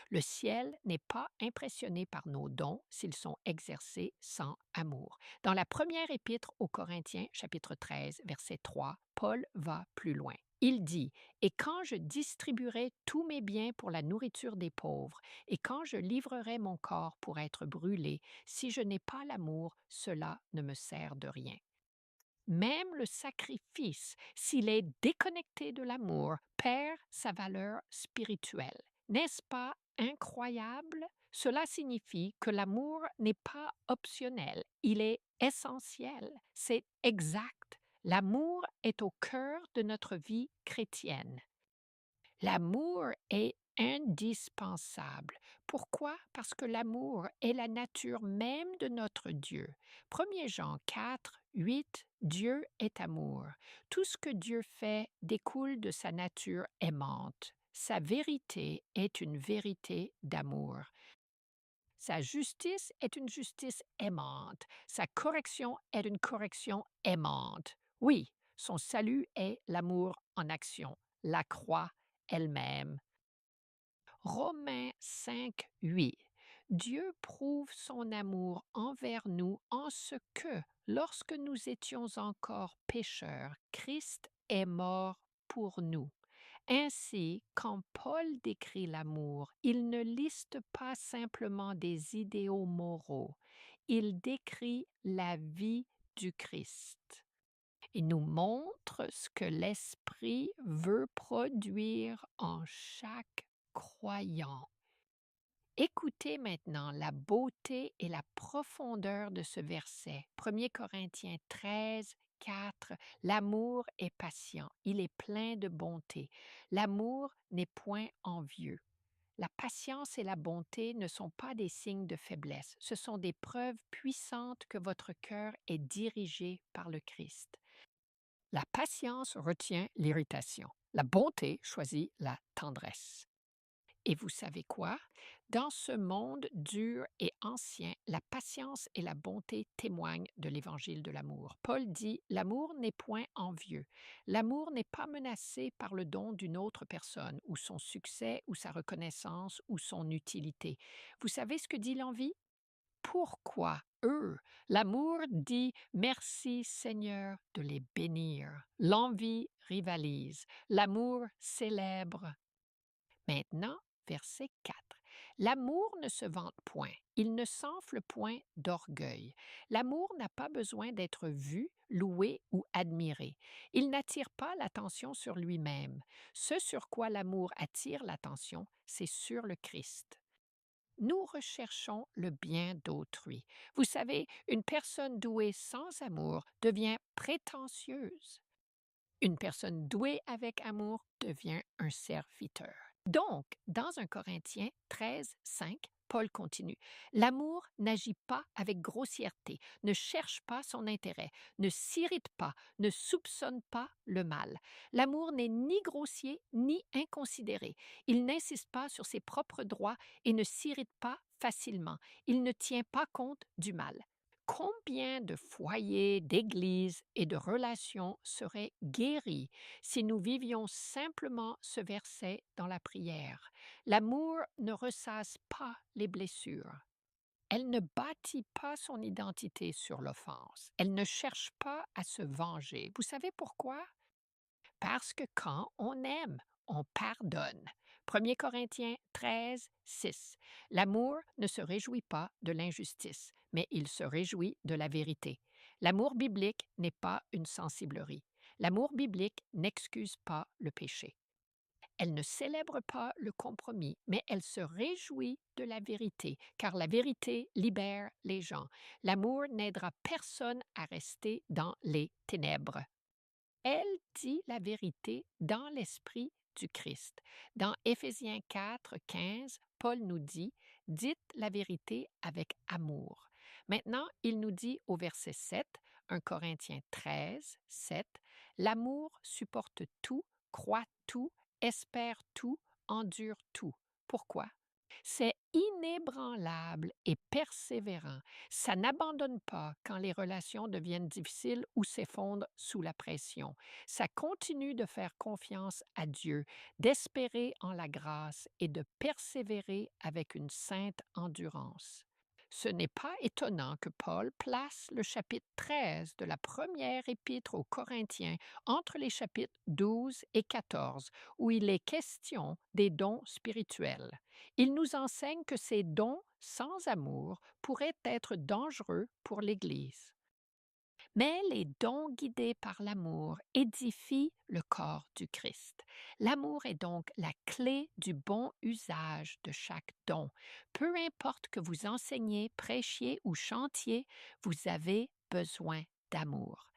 Le ciel n'est pas impressionné par nos dons s'ils sont exercés sans amour. Dans la première épître aux Corinthiens, chapitre 13, verset 3, Paul va plus loin. Il dit, « Et quand je distribuerai tous mes biens pour la nourriture des pauvres, et quand je livrerai mon corps pour être brûlé, si je n'ai pas l'amour, cela ne me sert de rien. » Même le sacrifice, s'il est déconnecté de l'amour, perd sa valeur spirituelle. N'est-ce pas incroyable? Cela signifie que l'amour n'est pas optionnel, il est essentiel, c'est exact. L'amour est au cœur de notre vie chrétienne. L'amour est indispensable. Pourquoi? Parce que l'amour est la nature même de notre Dieu. 1 Jean 4, 8, Dieu est amour. Tout ce que Dieu fait découle de sa nature aimante. Sa vérité est une vérité d'amour. Sa justice est une justice aimante. Sa correction est une correction aimante. Oui, son salut est l'amour en action, la croix elle-même. Romains 5, 8. Dieu prouve son amour envers nous en ce que, lorsque nous étions encore pécheurs, Christ est mort pour nous. Ainsi, quand Paul décrit l'amour, il ne liste pas simplement des idéaux moraux, il décrit la vie du Christ. Il nous montre ce que l'Esprit veut produire en chaque croyant. Écoutez maintenant la beauté et la profondeur de ce verset. 1 Corinthiens 13, 4. L'amour est patient, il est plein de bonté. L'amour n'est point envieux. La patience et la bonté ne sont pas des signes de faiblesse, ce sont des preuves puissantes que votre cœur est dirigé par le Christ. La patience retient l'irritation. La bonté choisit la tendresse. Et vous savez quoi? Dans ce monde dur et ancien, la patience et la bonté témoignent de l'évangile de l'amour. Paul dit, l'amour n'est point envieux. L'amour n'est pas menacé par le don d'une autre personne, ou son succès, ou sa reconnaissance, ou son utilité. Vous savez ce que dit l'envie? Pourquoi eux? L'amour dit merci Seigneur de les bénir. L'envie rivalise. L'amour célèbre. Maintenant, verset 4. L'amour ne se vante point, il ne s'enfle point d'orgueil. L'amour n'a pas besoin d'être vu, loué ou admiré. Il n'attire pas l'attention sur lui-même. Ce sur quoi l'amour attire l'attention, c'est sur le Christ. Nous recherchons le bien d'autrui. Vous savez, une personne douée sans amour devient prétentieuse. Une personne douée avec amour devient un serviteur. Donc, dans 1 Corinthiens 13, 5, Paul continue. L'amour n'agit pas avec grossièreté, ne cherche pas son intérêt, ne s'irrite pas, ne soupçonne pas le mal. L'amour n'est ni grossier ni inconsidéré. Il n'insiste pas sur ses propres droits et ne s'irrite pas facilement. Il ne tient pas compte du mal. Combien de foyers, d'églises et de relations seraient guéris si nous vivions simplement ce verset dans la prière? L'amour ne ressasse pas les blessures. Elle ne bâtit pas son identité sur l'offense. Elle ne cherche pas à se venger. Vous savez pourquoi? Parce que quand on aime, on pardonne. 1 Corinthiens 13, 6. L'amour ne se réjouit pas de l'injustice, mais il se réjouit de la vérité. L'amour biblique n'est pas une sensiblerie. L'amour biblique n'excuse pas le péché. Elle ne célèbre pas le compromis, mais elle se réjouit de la vérité, car la vérité libère les gens. L'amour n'aidera personne à rester dans les ténèbres. Elle dit la vérité dans l'esprit du Christ. Dans Éphésiens 4, 15, Paul nous dit « Dites la vérité avec amour ». Maintenant, il nous dit au verset 7, 1 Corinthiens 13, 7, « L'amour supporte tout, croit tout, espère tout, endure tout. » Pourquoi? C'est inébranlable et persévérant. Ça n'abandonne pas quand les relations deviennent difficiles ou s'effondrent sous la pression. Ça continue de faire confiance à Dieu, d'espérer en la grâce et de persévérer avec une sainte endurance. Ce n'est pas étonnant que Paul place le chapitre 13 de la première épître aux Corinthiens entre les chapitres 12 et 14, où il est question des dons spirituels. Il nous enseigne que ces dons sans amour pourraient être dangereux pour l'Église. Mais les dons guidés par l'amour édifient le corps du Christ. L'amour est donc la clé du bon usage de chaque don. Peu importe que vous enseignez, prêchiez ou chantiez, vous avez besoin d'amour.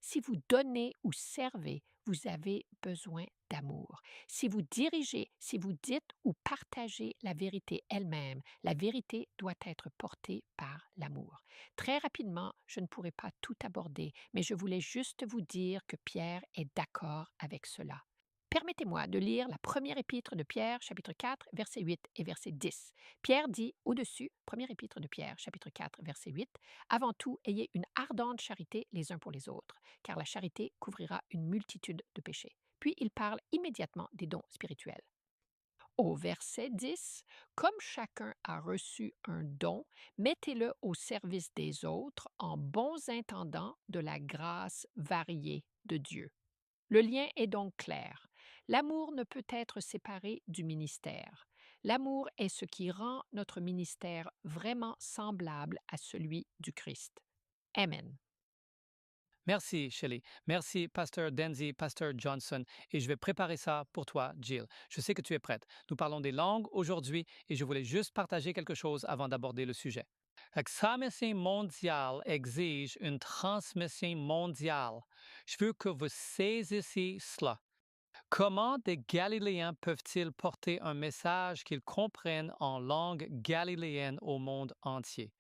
Si vous donnez ou servez, vous avez besoin d'amour. Si vous dirigez, si vous dites ou partagez la vérité elle-même, la vérité doit être portée par l'amour. Très rapidement, je ne pourrai pas tout aborder, mais je voulais juste vous dire que Pierre est d'accord avec cela. Permettez-moi de lire la première épître de Pierre, chapitre 4, verset 8 et verset 10. Pierre dit au-dessus, première épître de Pierre, chapitre 4, verset 8, « Avant tout, ayez une ardente charité les uns pour les autres, car la charité couvrira une multitude de péchés. » Puis il parle immédiatement des dons spirituels. Au verset 10, « Comme chacun a reçu un don, mettez-le au service des autres en bons intendants de la grâce variée de Dieu. » Le lien est donc clair. L'amour ne peut être séparé du ministère. L'amour est ce qui rend notre ministère vraiment semblable à celui du Christ. Amen. Merci, Shelley. Merci, Pasteur Denzi, Pasteur Johnson. Et je vais préparer ça pour toi, Jill. Je sais que tu es prête. Nous parlons des langues aujourd'hui et je voulais juste partager quelque chose avant d'aborder le sujet. La mission mondiale exige une transmission mondiale. Je veux que vous saisissiez cela. Comment des Galiléens peuvent-ils porter un message qu'ils comprennent en langue galiléenne au monde entier?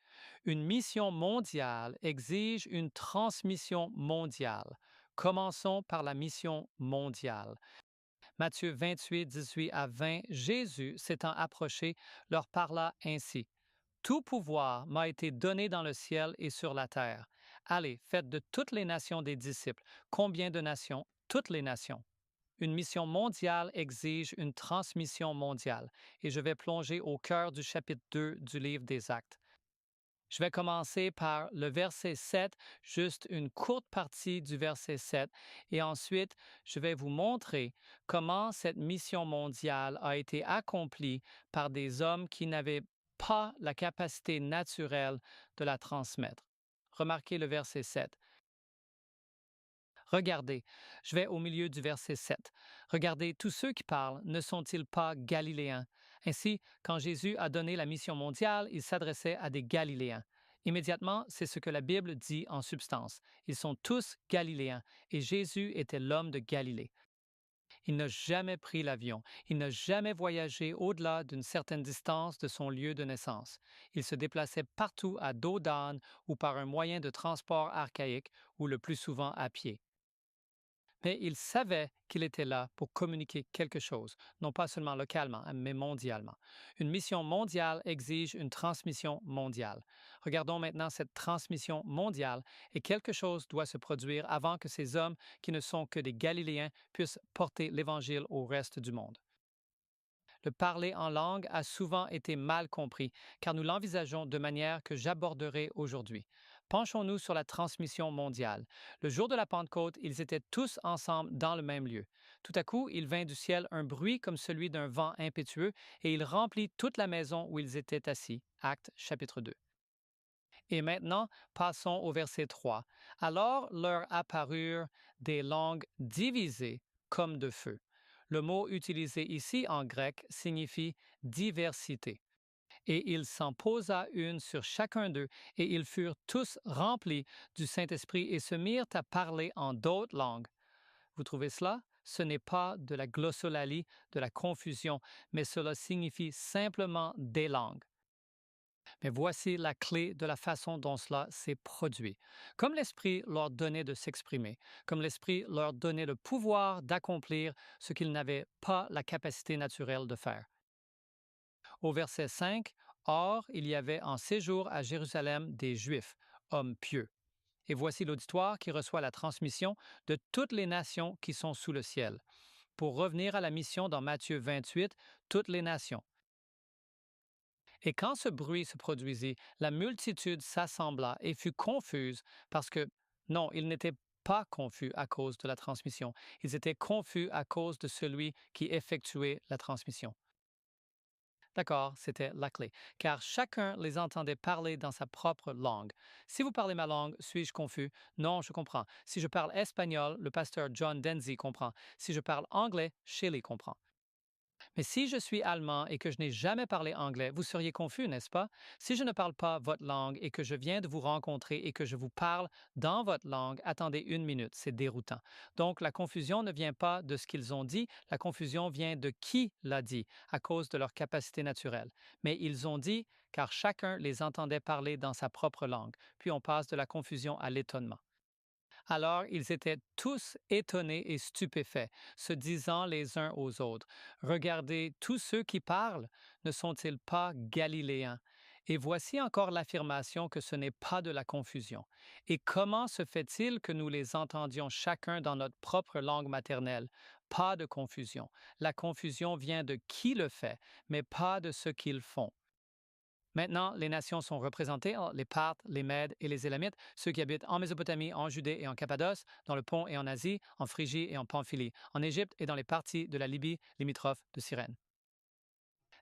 Une mission mondiale exige une transmission mondiale. Commençons par la mission mondiale. Matthieu 28, 18 à 20, Jésus, s'étant approché, leur parla ainsi. Tout pouvoir m'a été donné dans le ciel et sur la terre. Allez, faites de toutes les nations des disciples. Combien de nations? Toutes les nations. Une mission mondiale exige une transmission mondiale. Et je vais plonger au cœur du chapitre 2 du livre des Actes. Je vais commencer par le verset 7, juste une courte partie du verset 7, et ensuite, je vais vous montrer comment cette mission mondiale a été accomplie par des hommes qui n'avaient pas la capacité naturelle de la transmettre. Remarquez le verset 7. Regardez, je vais au milieu du verset 7. Regardez, tous ceux qui parlent ne sont-ils pas galiléens? Ainsi, quand Jésus a donné la mission mondiale, il s'adressait à des Galiléens. Immédiatement, c'est ce que la Bible dit en substance. Ils sont tous Galiléens et Jésus était l'homme de Galilée. Il n'a jamais pris l'avion. Il n'a jamais voyagé au-delà d'une certaine distance de son lieu de naissance. Il se déplaçait partout à dos d'âne ou par un moyen de transport archaïque ou le plus souvent à pied. Mais il savait qu'il était là pour communiquer quelque chose, non pas seulement localement, mais mondialement. Une mission mondiale exige une transmission mondiale. Regardons maintenant cette transmission mondiale et quelque chose doit se produire avant que ces hommes, qui ne sont que des Galiléens, puissent porter l'Évangile au reste du monde. Le parler en langue a souvent été mal compris, car nous l'envisageons de manière que j'aborderai aujourd'hui. Penchons-nous sur la transmission mondiale. Le jour de la Pentecôte, ils étaient tous ensemble dans le même lieu. Tout à coup, il vint du ciel un bruit comme celui d'un vent impétueux, et il remplit toute la maison où ils étaient assis. Actes chapitre 2. Et maintenant, passons au verset 3. Alors leur apparurent des langues divisées comme de feu. Le mot utilisé ici en grec signifie diversité. Et il s'en posa une sur chacun d'eux, et ils furent tous remplis du Saint-Esprit et se mirent à parler en d'autres langues. Vous trouvez cela? Ce n'est pas de la glossolalie, de la confusion, mais cela signifie simplement des langues. Mais voici la clé de la façon dont cela s'est produit. Comme l'Esprit leur donnait de s'exprimer, comme l'Esprit leur donnait le pouvoir d'accomplir ce qu'ils n'avaient pas la capacité naturelle de faire. Au verset 5, Or, il y avait en séjour à Jérusalem des Juifs, hommes pieux. Et voici l'auditoire qui reçoit la transmission de toutes les nations qui sont sous le ciel. Pour revenir à la mission dans Matthieu 28, toutes les nations. Et quand ce bruit se produisit, la multitude s'assembla et fut confuse parce que, non, ils n'étaient pas confus à cause de la transmission, ils étaient confus à cause de celui qui effectuait la transmission. D'accord, c'était la clé, car chacun les entendait parler dans sa propre langue. Si vous parlez ma langue, suis-je confus? Non, je comprends. Si je parle espagnol, le pasteur John Denzi comprend. Si je parle anglais, Shelley comprend. Mais si je suis allemand et que je n'ai jamais parlé anglais, vous seriez confus, n'est-ce pas? Si je ne parle pas votre langue et que je viens de vous rencontrer et que je vous parle dans votre langue, attendez une minute, c'est déroutant. Donc, la confusion ne vient pas de ce qu'ils ont dit, la confusion vient de qui l'a dit, à cause de leur capacité naturelle. Mais ils ont dit car chacun les entendait parler dans sa propre langue. Puis on passe de la confusion à l'étonnement. Alors ils étaient tous étonnés et stupéfaits, se disant les uns aux autres, Regardez, tous ceux qui parlent, ne sont-ils pas galiléens? Et voici encore l'affirmation que ce n'est pas de la confusion. Et comment se fait-il que nous les entendions chacun dans notre propre langue maternelle? Pas de confusion. La confusion vient de qui le fait, mais pas de ce qu'ils font. Maintenant, les nations sont représentées, les Parthes, les Mèdes et les Élamites, ceux qui habitent en Mésopotamie, en Judée et en Cappadoce, dans le Pont et en Asie, en Phrygie et en Pamphylie, en Égypte et dans les parties de la Libye limitrophes de Cyrène.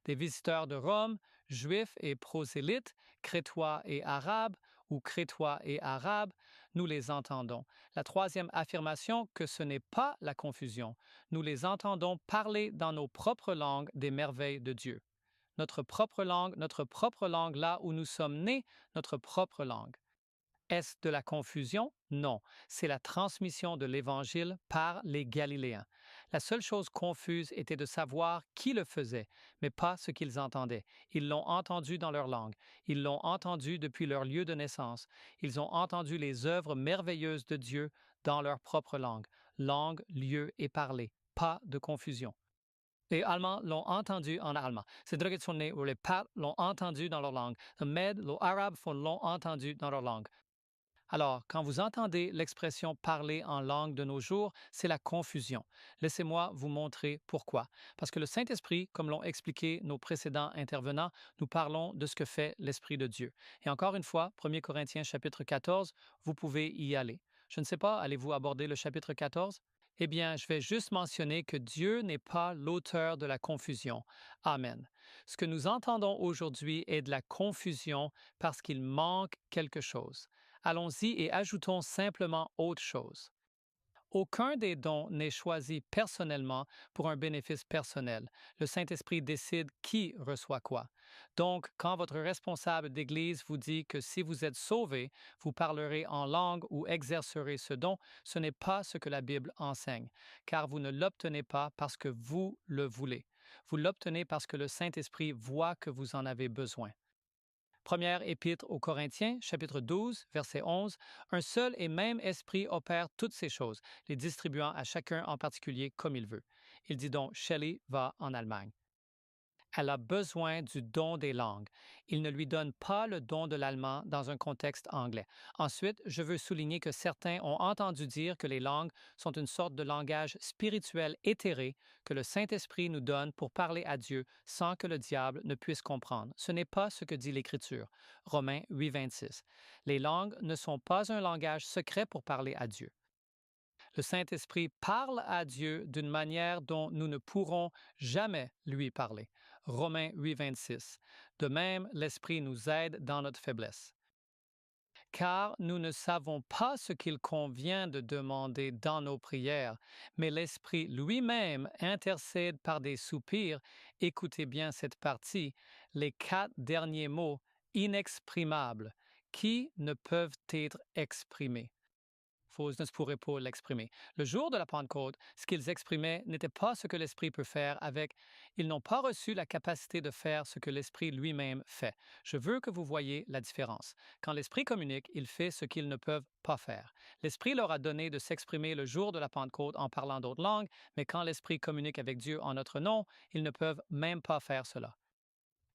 Des visiteurs de Rome, juifs et prosélytes, crétois et arabes, ou crétois et arabes, nous les entendons. La troisième affirmation, que ce n'est pas la confusion. Nous les entendons parler dans nos propres langues des merveilles de Dieu. Notre propre langue là où nous sommes nés, notre propre langue. Est-ce de la confusion? Non, c'est la transmission de l'Évangile par les Galiléens. La seule chose confuse était de savoir qui le faisait, mais pas ce qu'ils entendaient. Ils l'ont entendu dans leur langue. Ils l'ont entendu depuis leur lieu de naissance. Ils ont entendu les œuvres merveilleuses de Dieu dans leur propre langue. Langue, lieu et parler. Pas de confusion. Les Allemands l'ont entendu en allemand. C'est traditionnel où les Parthes l'ont entendu dans leur langue. Les Mèdes, les Arabes l'ont entendu dans leur langue. Alors, quand vous entendez l'expression parler en langue de nos jours, c'est la confusion. Laissez-moi vous montrer pourquoi. Parce que le Saint-Esprit, comme l'ont expliqué nos précédents intervenants, nous parlons de ce que fait l'Esprit de Dieu. Et encore une fois, 1 Corinthiens chapitre 14, vous pouvez y aller. Je ne sais pas, allez-vous aborder le chapitre 14? Eh bien, je vais juste mentionner que Dieu n'est pas l'auteur de la confusion. Amen. Ce que nous entendons aujourd'hui est de la confusion parce qu'il manque quelque chose. Allons-y et ajoutons simplement autre chose. Aucun des dons n'est choisi personnellement pour un bénéfice personnel. Le Saint-Esprit décide qui reçoit quoi. Donc, quand votre responsable d'Église vous dit que si vous êtes sauvé, vous parlerez en langue ou exercerez ce don, ce n'est pas ce que la Bible enseigne, car vous ne l'obtenez pas parce que vous le voulez. Vous l'obtenez parce que le Saint-Esprit voit que vous en avez besoin. Première épître aux Corinthiens, chapitre 12, verset 11, un seul et même esprit opère toutes ces choses, les distribuant à chacun en particulier comme il veut. Il dit donc, Shelley va en Allemagne. Elle a besoin du don des langues. Il ne lui donne pas le don de l'allemand dans un contexte anglais. Ensuite, je veux souligner que certains ont entendu dire que les langues sont une sorte de langage spirituel éthéré que le Saint-Esprit nous donne pour parler à Dieu sans que le diable ne puisse comprendre. Ce n'est pas ce que dit l'Écriture. Romains 8, 26. Les langues ne sont pas un langage secret pour parler à Dieu. Le Saint-Esprit parle à Dieu d'une manière dont nous ne pourrons jamais lui parler. Romains 8, 26. De même, l'Esprit nous aide dans notre faiblesse. Car nous ne savons pas ce qu'il convient de demander dans nos prières, mais l'Esprit lui-même intercède par des soupirs, écoutez bien cette partie, les 4 derniers mots inexprimables, qui ne peuvent être exprimés. Faux ne pourrait pas l'exprimer. Le jour de la Pentecôte, ce qu'ils exprimaient n'était pas ce que l'Esprit peut faire avec. Ils n'ont pas reçu la capacité de faire ce que l'Esprit lui-même fait. Je veux que vous voyez la différence. Quand l'Esprit communique, il fait ce qu'ils ne peuvent pas faire. L'Esprit leur a donné de s'exprimer le jour de la Pentecôte en parlant d'autres langues, mais quand l'Esprit communique avec Dieu en notre nom, ils ne peuvent même pas faire cela.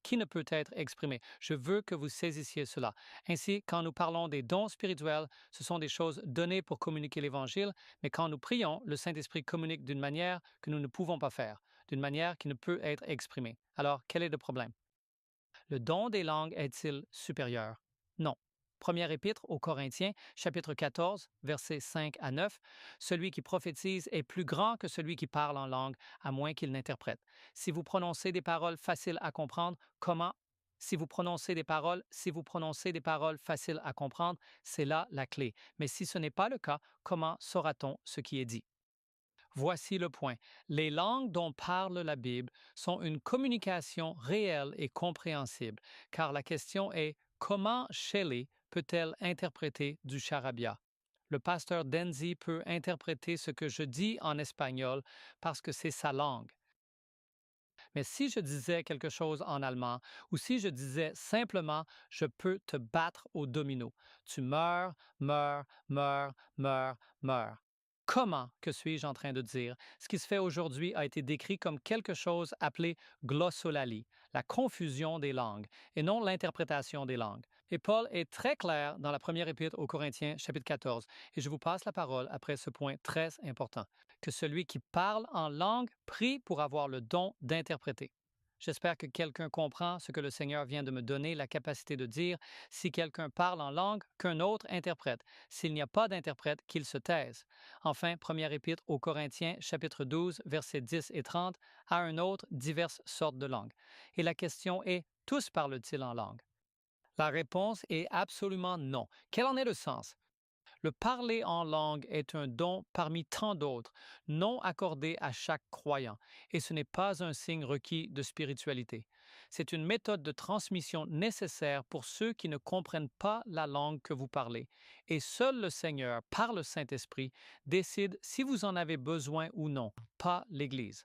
qui ne peut être exprimé. Je veux que vous saisissiez cela. Ainsi, quand nous parlons des dons spirituels, ce sont des choses données pour communiquer l'Évangile, mais quand nous prions, le Saint-Esprit communique d'une manière que nous ne pouvons pas faire, d'une manière qui ne peut être exprimée. Alors, quel est le problème? Le don des langues est-il supérieur? Non. Première épître aux Corinthiens, chapitre 14, versets 5 à 9. Celui qui prophétise est plus grand que celui qui parle en langue, à moins qu'il n'interprète. Si vous prononcez des paroles faciles à comprendre, comment? Si vous prononcez des paroles faciles à comprendre, c'est là la clé. Mais si ce n'est pas le cas, comment saura-t-on ce qui est dit? Voici le point. Les langues dont parle la Bible sont une communication réelle et compréhensible, car la question est comment Shelley peut-elle interpréter du charabia? Le pasteur Denzi peut interpréter ce que je dis en espagnol parce que c'est sa langue. Mais si je disais quelque chose en allemand ou si je disais simplement je peux te battre au domino, tu meurs, meurs, meurs, meurs, meurs. Comment, que suis-je en train de dire? Ce qui se fait aujourd'hui a été décrit comme quelque chose appelé glossolalie, la confusion des langues, et non l'interprétation des langues. Et Paul est très clair dans la première épître aux Corinthiens, chapitre 14, et je vous passe la parole après ce point très important, que celui qui parle en langue prie pour avoir le don d'interpréter. J'espère que quelqu'un comprend ce que le Seigneur vient de me donner, la capacité de dire, si quelqu'un parle en langue, qu'un autre interprète. S'il n'y a pas d'interprète, qu'il se taise. Enfin, première épître aux Corinthiens, chapitre 12, versets 10 et 30, à un autre, diverses sortes de langues. Et la question est, tous parlent-ils en langue? La réponse est absolument non. Quel en est le sens? Le parler en langue est un don parmi tant d'autres, non accordé à chaque croyant, et ce n'est pas un signe requis de spiritualité. C'est une méthode de transmission nécessaire pour ceux qui ne comprennent pas la langue que vous parlez, et seul le Seigneur, par le Saint-Esprit, décide si vous en avez besoin ou non, pas l'Église.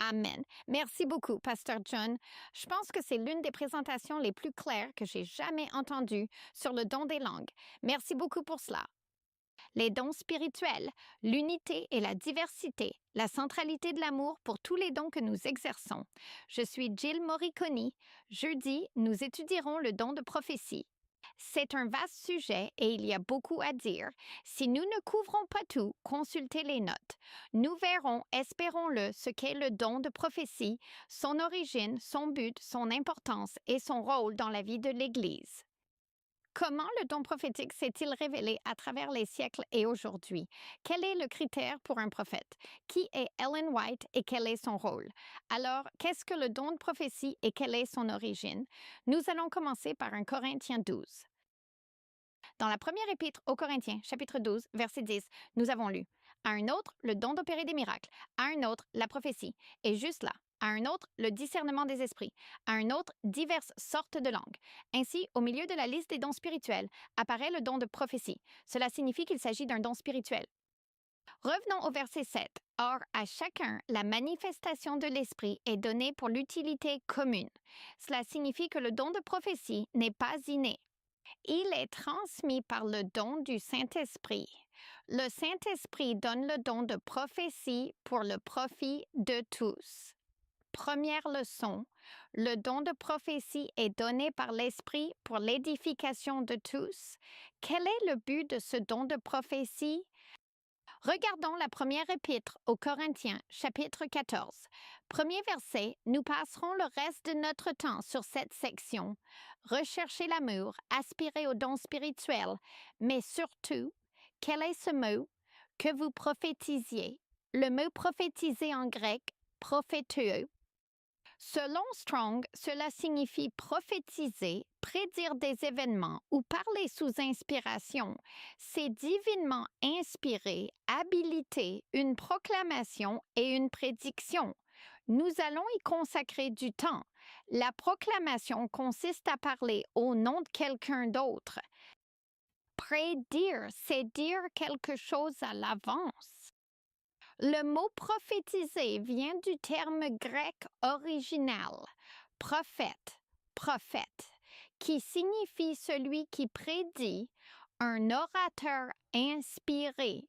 Amen. Merci beaucoup, Pasteur John. Je pense que c'est l'une des présentations les plus claires que j'ai jamais entendues sur le don des langues. Merci beaucoup pour cela. Les dons spirituels, l'unité et la diversité, la centralité de l'amour pour tous les dons que nous exerçons. Je suis Jill Moriconi. Jeudi, nous étudierons le don de prophétie. C'est un vaste sujet et il y a beaucoup à dire. Si nous ne couvrons pas tout, consultez les notes. Nous verrons, espérons-le, ce qu'est le don de prophétie, son origine, son but, son importance et son rôle dans la vie de l'Église. Comment le don prophétique s'est-il révélé à travers les siècles et aujourd'hui? Quel est le critère pour un prophète? Qui est Ellen White et quel est son rôle? Alors, qu'est-ce que le don de prophétie et quelle est son origine? Nous allons commencer par 1 Corinthiens 12. Dans la première épître aux Corinthiens, chapitre 12, verset 10, nous avons lu « À un autre, le don d'opérer des miracles. À un autre, la prophétie. Et juste là, à un autre, le discernement des esprits, à un autre, diverses sortes de langues. Ainsi, au milieu de la liste des dons spirituels, apparaît le don de prophétie. Cela signifie qu'il s'agit d'un don spirituel. Revenons au verset 7. Or, à chacun, la manifestation de l'esprit est donnée pour l'utilité commune. Cela signifie que le don de prophétie n'est pas inné. Il est transmis par le don du Saint-Esprit. Le Saint-Esprit donne le don de prophétie pour le profit de tous. Première leçon, le don de prophétie est donné par l'Esprit pour l'édification de tous. Quel est le but de ce don de prophétie? Regardons la première épître aux Corinthiens, chapitre 14. Premier verset, nous passerons le reste de notre temps sur cette section. Recherchez l'amour, aspirez aux dons spirituels, mais surtout, quel est ce mot? Que vous prophétisiez. Le mot prophétiser en grec, prophéteux. Selon Strong, cela signifie prophétiser, prédire des événements ou parler sous inspiration. C'est divinement inspiré, habilité, une proclamation et une prédiction. Nous allons y consacrer du temps. La proclamation consiste à parler au nom de quelqu'un d'autre. Prédire, c'est dire quelque chose à l'avance. Le mot prophétiser vient du terme grec original, prophète, qui signifie celui qui prédit, un orateur inspiré.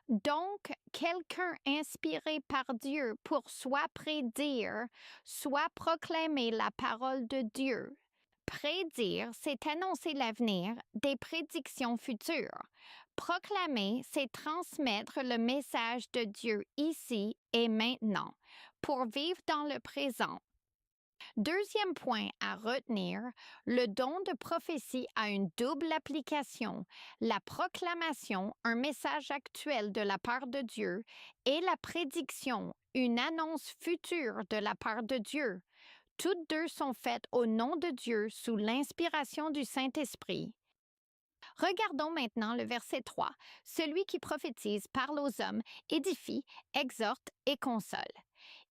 Donc, quelqu'un inspiré par Dieu pour soit prédire, soit proclamer la parole de Dieu. Prédire, c'est annoncer l'avenir, des prédictions futures. Proclamer, c'est transmettre le message de Dieu ici et maintenant, pour vivre dans le présent. Deuxième point à retenir, le don de prophétie a une double application, la proclamation, un message actuel de la part de Dieu, et la prédiction, une annonce future de la part de Dieu. Toutes deux sont faites au nom de Dieu sous l'inspiration du Saint-Esprit. Regardons maintenant le verset 3. Celui qui prophétise parle aux hommes, édifie, exhorte et console.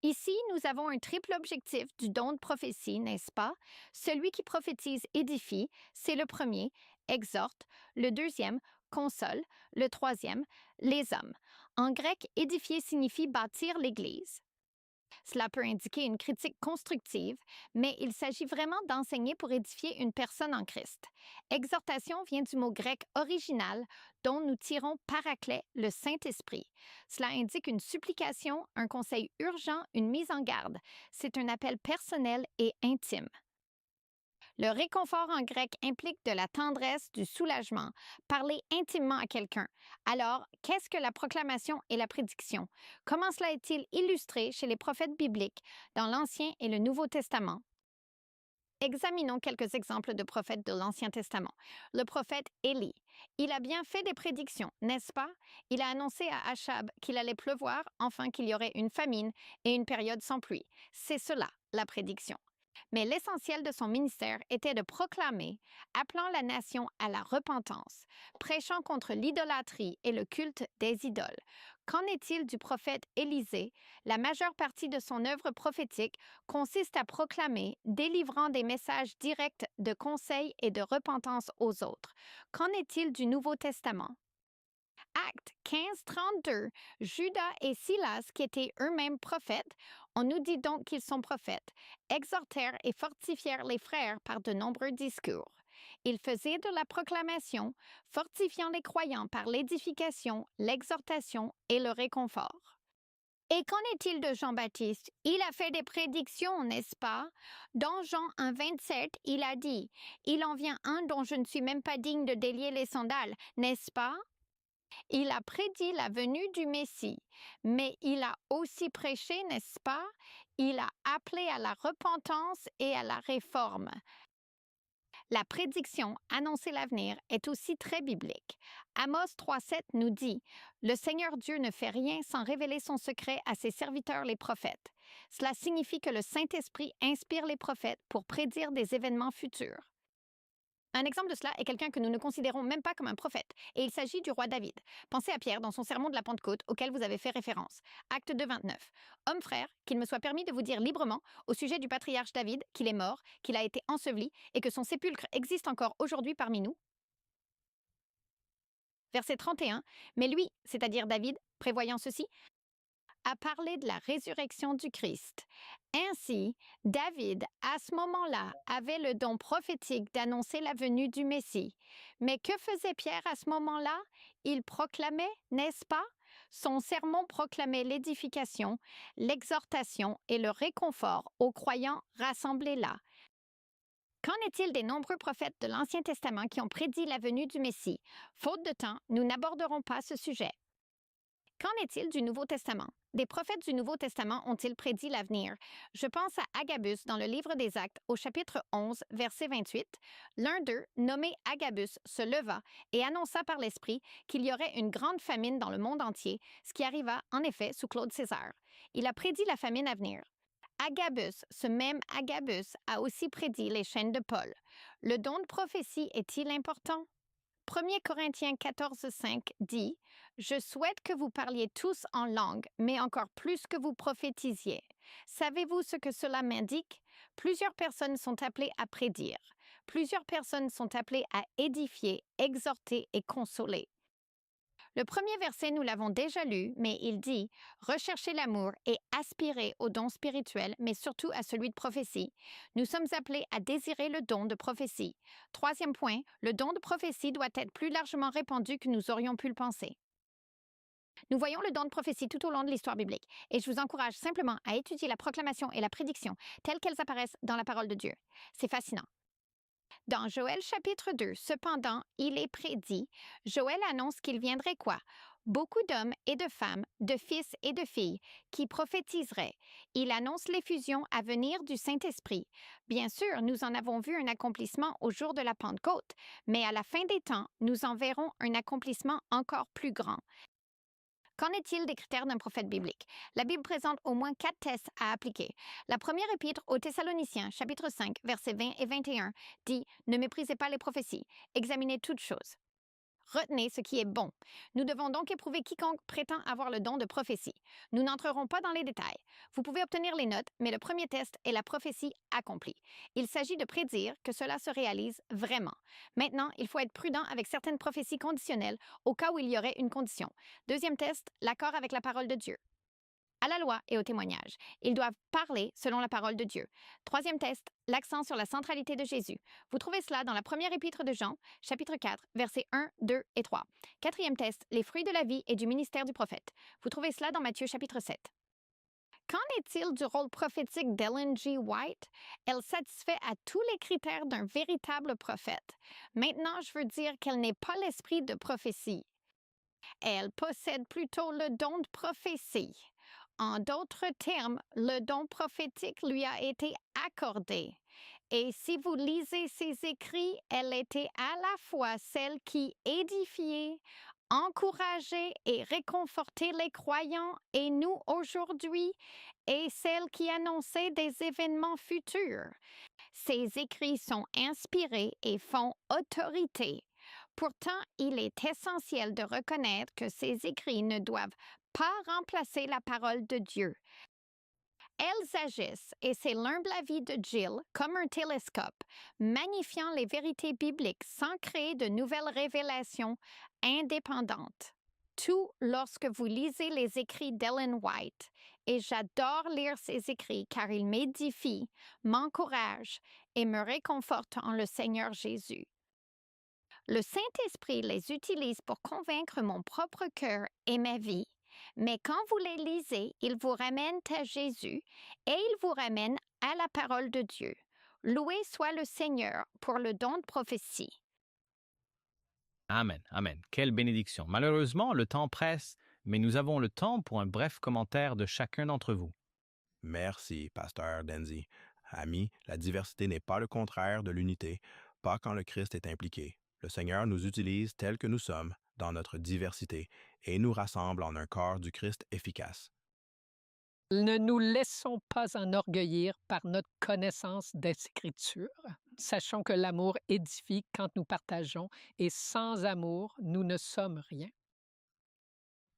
Ici, nous avons un triple objectif du don de prophétie, n'est-ce pas? Celui qui prophétise édifie, c'est le premier, exhorte, le deuxième, console, le troisième, les hommes. En grec, édifier signifie bâtir l'Église. Cela peut indiquer une critique constructive, mais il s'agit vraiment d'enseigner pour édifier une personne en Christ. Exhortation vient du mot grec original dont nous tirons paraclet, le Saint-Esprit. Cela indique une supplication, un conseil urgent, une mise en garde. C'est un appel personnel et intime. Le réconfort en grec implique de la tendresse, du soulagement, parler intimement à quelqu'un. Alors, qu'est-ce que la proclamation et la prédiction? Comment cela est-il illustré chez les prophètes bibliques dans l'Ancien et le Nouveau Testament? Examinons quelques exemples de prophètes de l'Ancien Testament. Le prophète Élie. Il a bien fait des prédictions, n'est-ce pas? Il a annoncé à Achab qu'il allait pleuvoir, enfin qu'il y aurait une famine et une période sans pluie. C'est cela, la prédiction. Mais l'essentiel de son ministère était de proclamer, appelant la nation à la repentance, prêchant contre l'idolâtrie et le culte des idoles. Qu'en est-il du prophète Élisée? La majeure partie de son œuvre prophétique consiste à proclamer, délivrant des messages directs de conseil et de repentance aux autres. Qu'en est-il du Nouveau Testament? Acte 15:32, Judas et Silas, qui étaient eux-mêmes prophètes, on nous dit donc qu'ils sont prophètes, exhortèrent et fortifièrent les frères par de nombreux discours. Ils faisaient de la proclamation, fortifiant les croyants par l'édification, l'exhortation et le réconfort. Et qu'en est-il de Jean-Baptiste? Il a fait des prédictions, n'est-ce pas? Dans Jean 1:27, il a dit « Il en vient un dont je ne suis même pas digne de délier les sandales, n'est-ce pas? » Il a prédit la venue du Messie, mais il a aussi prêché, n'est-ce pas? Il a appelé à la repentance et à la réforme. La prédiction, annoncer l'avenir, est aussi très biblique. Amos 3:7 nous dit « Le Seigneur Dieu ne fait rien sans révéler son secret à ses serviteurs les prophètes. » Cela signifie que le Saint-Esprit inspire les prophètes pour prédire des événements futurs. Un exemple de cela est quelqu'un que nous ne considérons même pas comme un prophète, et il s'agit du roi David. Pensez à Pierre dans son sermon de la Pentecôte auquel vous avez fait référence. Acte 2:29. Homme frère, qu'il me soit permis de vous dire librement au sujet du patriarche David qu'il est mort, qu'il a été enseveli et que son sépulcre existe encore aujourd'hui parmi nous. Verset 31. Mais lui, c'est-à-dire David, prévoyant ceci, a parlé de la résurrection du Christ. Ainsi, David, à ce moment-là, avait le don prophétique d'annoncer la venue du Messie. Mais que faisait Pierre à ce moment-là? Il proclamait, n'est-ce pas? Son sermon proclamait l'édification, l'exhortation et le réconfort aux croyants rassemblés là. Qu'en est-il des nombreux prophètes de l'Ancien Testament qui ont prédit la venue du Messie? Faute de temps, nous n'aborderons pas ce sujet. Qu'en est-il du Nouveau Testament? Des prophètes du Nouveau Testament ont-ils prédit l'avenir? Je pense à Agabus dans le livre des Actes, au chapitre 11, verset 28. L'un d'eux, nommé Agabus, se leva et annonça par l'Esprit qu'il y aurait une grande famine dans le monde entier, ce qui arriva en effet sous Claude César. Il a prédit la famine à venir. Agabus, ce même Agabus, a aussi prédit les chaînes de Paul. Le don de prophétie est-il important? 1 Corinthiens 14:5 dit « Je souhaite que vous parliez tous en langue, mais encore plus que vous prophétisiez. Savez-vous ce que cela m'indique? Plusieurs personnes sont appelées à prédire. Plusieurs personnes sont appelées à édifier, exhorter et consoler. » Le premier verset, nous l'avons déjà lu, mais il dit « Recherchez l'amour et aspirez au don spirituel, mais surtout à celui de prophétie. » Nous sommes appelés à désirer le don de prophétie. Troisième point, le don de prophétie doit être plus largement répandu que nous aurions pu le penser. Nous voyons le don de prophétie tout au long de l'histoire biblique, et je vous encourage simplement à étudier la proclamation et la prédiction telles qu'elles apparaissent dans la parole de Dieu. C'est fascinant. Dans Joël chapitre 2, cependant, il est prédit, Joël annonce qu'il viendrait quoi? Beaucoup d'hommes et de femmes, de fils et de filles, qui prophétiseraient. Il annonce l'effusion à venir du Saint-Esprit. Bien sûr, nous en avons vu un accomplissement au jour de la Pentecôte, mais à la fin des temps, nous en verrons un accomplissement encore plus grand. Qu'en est-il des critères d'un prophète biblique? La Bible présente au moins 4 tests à appliquer. La première épître aux Thessaloniciens, chapitre 5, versets 20 et 21, dit « Ne méprisez pas les prophéties, examinez toutes choses. Retenez ce qui est bon. Nous devons donc éprouver quiconque prétend avoir le don de prophétie. Nous n'entrerons pas dans les détails. Vous pouvez obtenir les notes, mais le premier test est la prophétie accomplie. Il s'agit de prédire que cela se réalise vraiment. Maintenant, il faut être prudent avec certaines prophéties conditionnelles au cas où il y aurait une condition. Deuxième test, l'accord avec la parole de Dieu. À la loi et au témoignage. Ils doivent parler selon la parole de Dieu. Troisième test, l'accent sur la centralité de Jésus. Vous trouvez cela dans la première épître de Jean, chapitre 4, versets 1, 2 et 3. Quatrième test, les fruits de la vie et du ministère du prophète. Vous trouvez cela dans Matthieu, chapitre 7. Qu'en est-il du rôle prophétique d'Ellen G. White? Elle satisfait à tous les critères d'un véritable prophète. Maintenant, je veux dire qu'elle n'est pas l'esprit de prophétie. Elle possède plutôt le don de prophétie. En d'autres termes, le don prophétique lui a été accordé. Et si vous lisez ses écrits, elle était à la fois celle qui édifiait, encourageait et réconfortait les croyants et nous aujourd'hui, et celle qui annonçait des événements futurs. Ses écrits sont inspirés et font autorité. Pourtant, il est essentiel de reconnaître que ces écrits ne doivent pas remplacer la parole de Dieu. Elles agissent, et c'est l'humble avis de Jill, comme un télescope, magnifiant les vérités bibliques sans créer de nouvelles révélations indépendantes. Tout lorsque vous lisez les écrits d'Ellen White, et j'adore lire ses écrits car ils m'édifient, m'encouragent et me réconfortent en le Seigneur Jésus. Le Saint-Esprit les utilise pour convaincre mon propre cœur et ma vie. Mais quand vous les lisez, ils vous ramènent à Jésus et ils vous ramènent à la parole de Dieu. Loué soit le Seigneur pour le don de prophétie. Amen, amen. Quelle bénédiction. Malheureusement, le temps presse, mais nous avons le temps pour un bref commentaire de chacun d'entre vous. Merci, pasteur Denzi. Amis, la diversité n'est pas le contraire de l'unité, pas quand le Christ est impliqué. Le Seigneur nous utilise tels que nous sommes, dans notre diversité, et nous rassemble en un corps du Christ efficace. Ne nous laissons pas enorgueillir par notre connaissance des Écritures. Sachons que l'amour édifie quand nous partageons, et sans amour, nous ne sommes rien.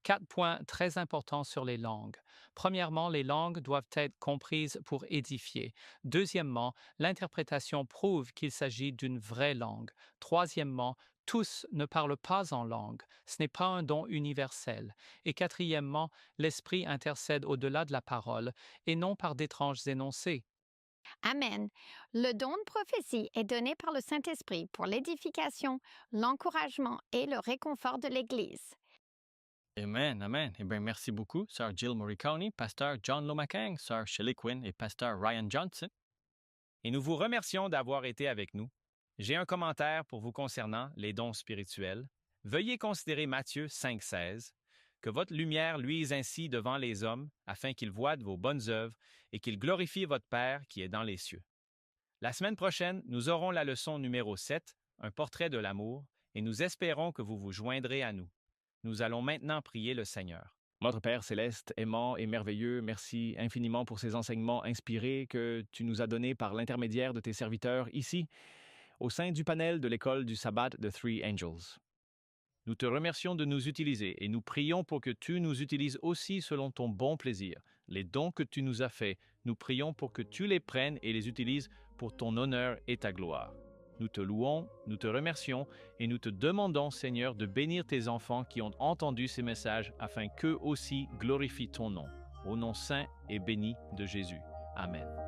4 points très importants sur les langues. Premièrement, les langues doivent être comprises pour édifier. Deuxièmement, l'interprétation prouve qu'il s'agit d'une vraie langue. Troisièmement, tous ne parlent pas en langue. Ce n'est pas un don universel. Et quatrièmement, l'Esprit intercède au-delà de la parole et non par d'étranges énoncés. Amen. Le don de prophétie est donné par le Saint-Esprit pour l'édification, l'encouragement et le réconfort de l'Église. Amen, amen. Eh bien, merci beaucoup, Sœur Jill Morricone, Pasteur John Lomackang, Sœur Shelley Quinn et Pasteur Ryan Johnson. Et nous vous remercions d'avoir été avec nous. J'ai un commentaire pour vous concernant les dons spirituels. Veuillez considérer Matthieu 5,16, que votre lumière luise ainsi devant les hommes, afin qu'ils voient de vos bonnes œuvres et qu'ils glorifient votre Père qui est dans les cieux. La semaine prochaine, nous aurons la leçon numéro 7, un portrait de l'amour, et nous espérons que vous vous joindrez à nous. Nous allons maintenant prier le Seigneur. Notre Père céleste, aimant et merveilleux, merci infiniment pour ces enseignements inspirés que tu nous as donnés par l'intermédiaire de tes serviteurs ici, au sein du panel de l'école du sabbat de Three Angels. Nous te remercions de nous utiliser et nous prions pour que tu nous utilises aussi selon ton bon plaisir. Les dons que tu nous as faits, nous prions pour que tu les prennes et les utilises pour ton honneur et ta gloire. Nous te louons, nous te remercions et nous te demandons, Seigneur, de bénir tes enfants qui ont entendu ces messages afin qu'eux aussi glorifient ton nom. Au nom saint et béni de Jésus. Amen.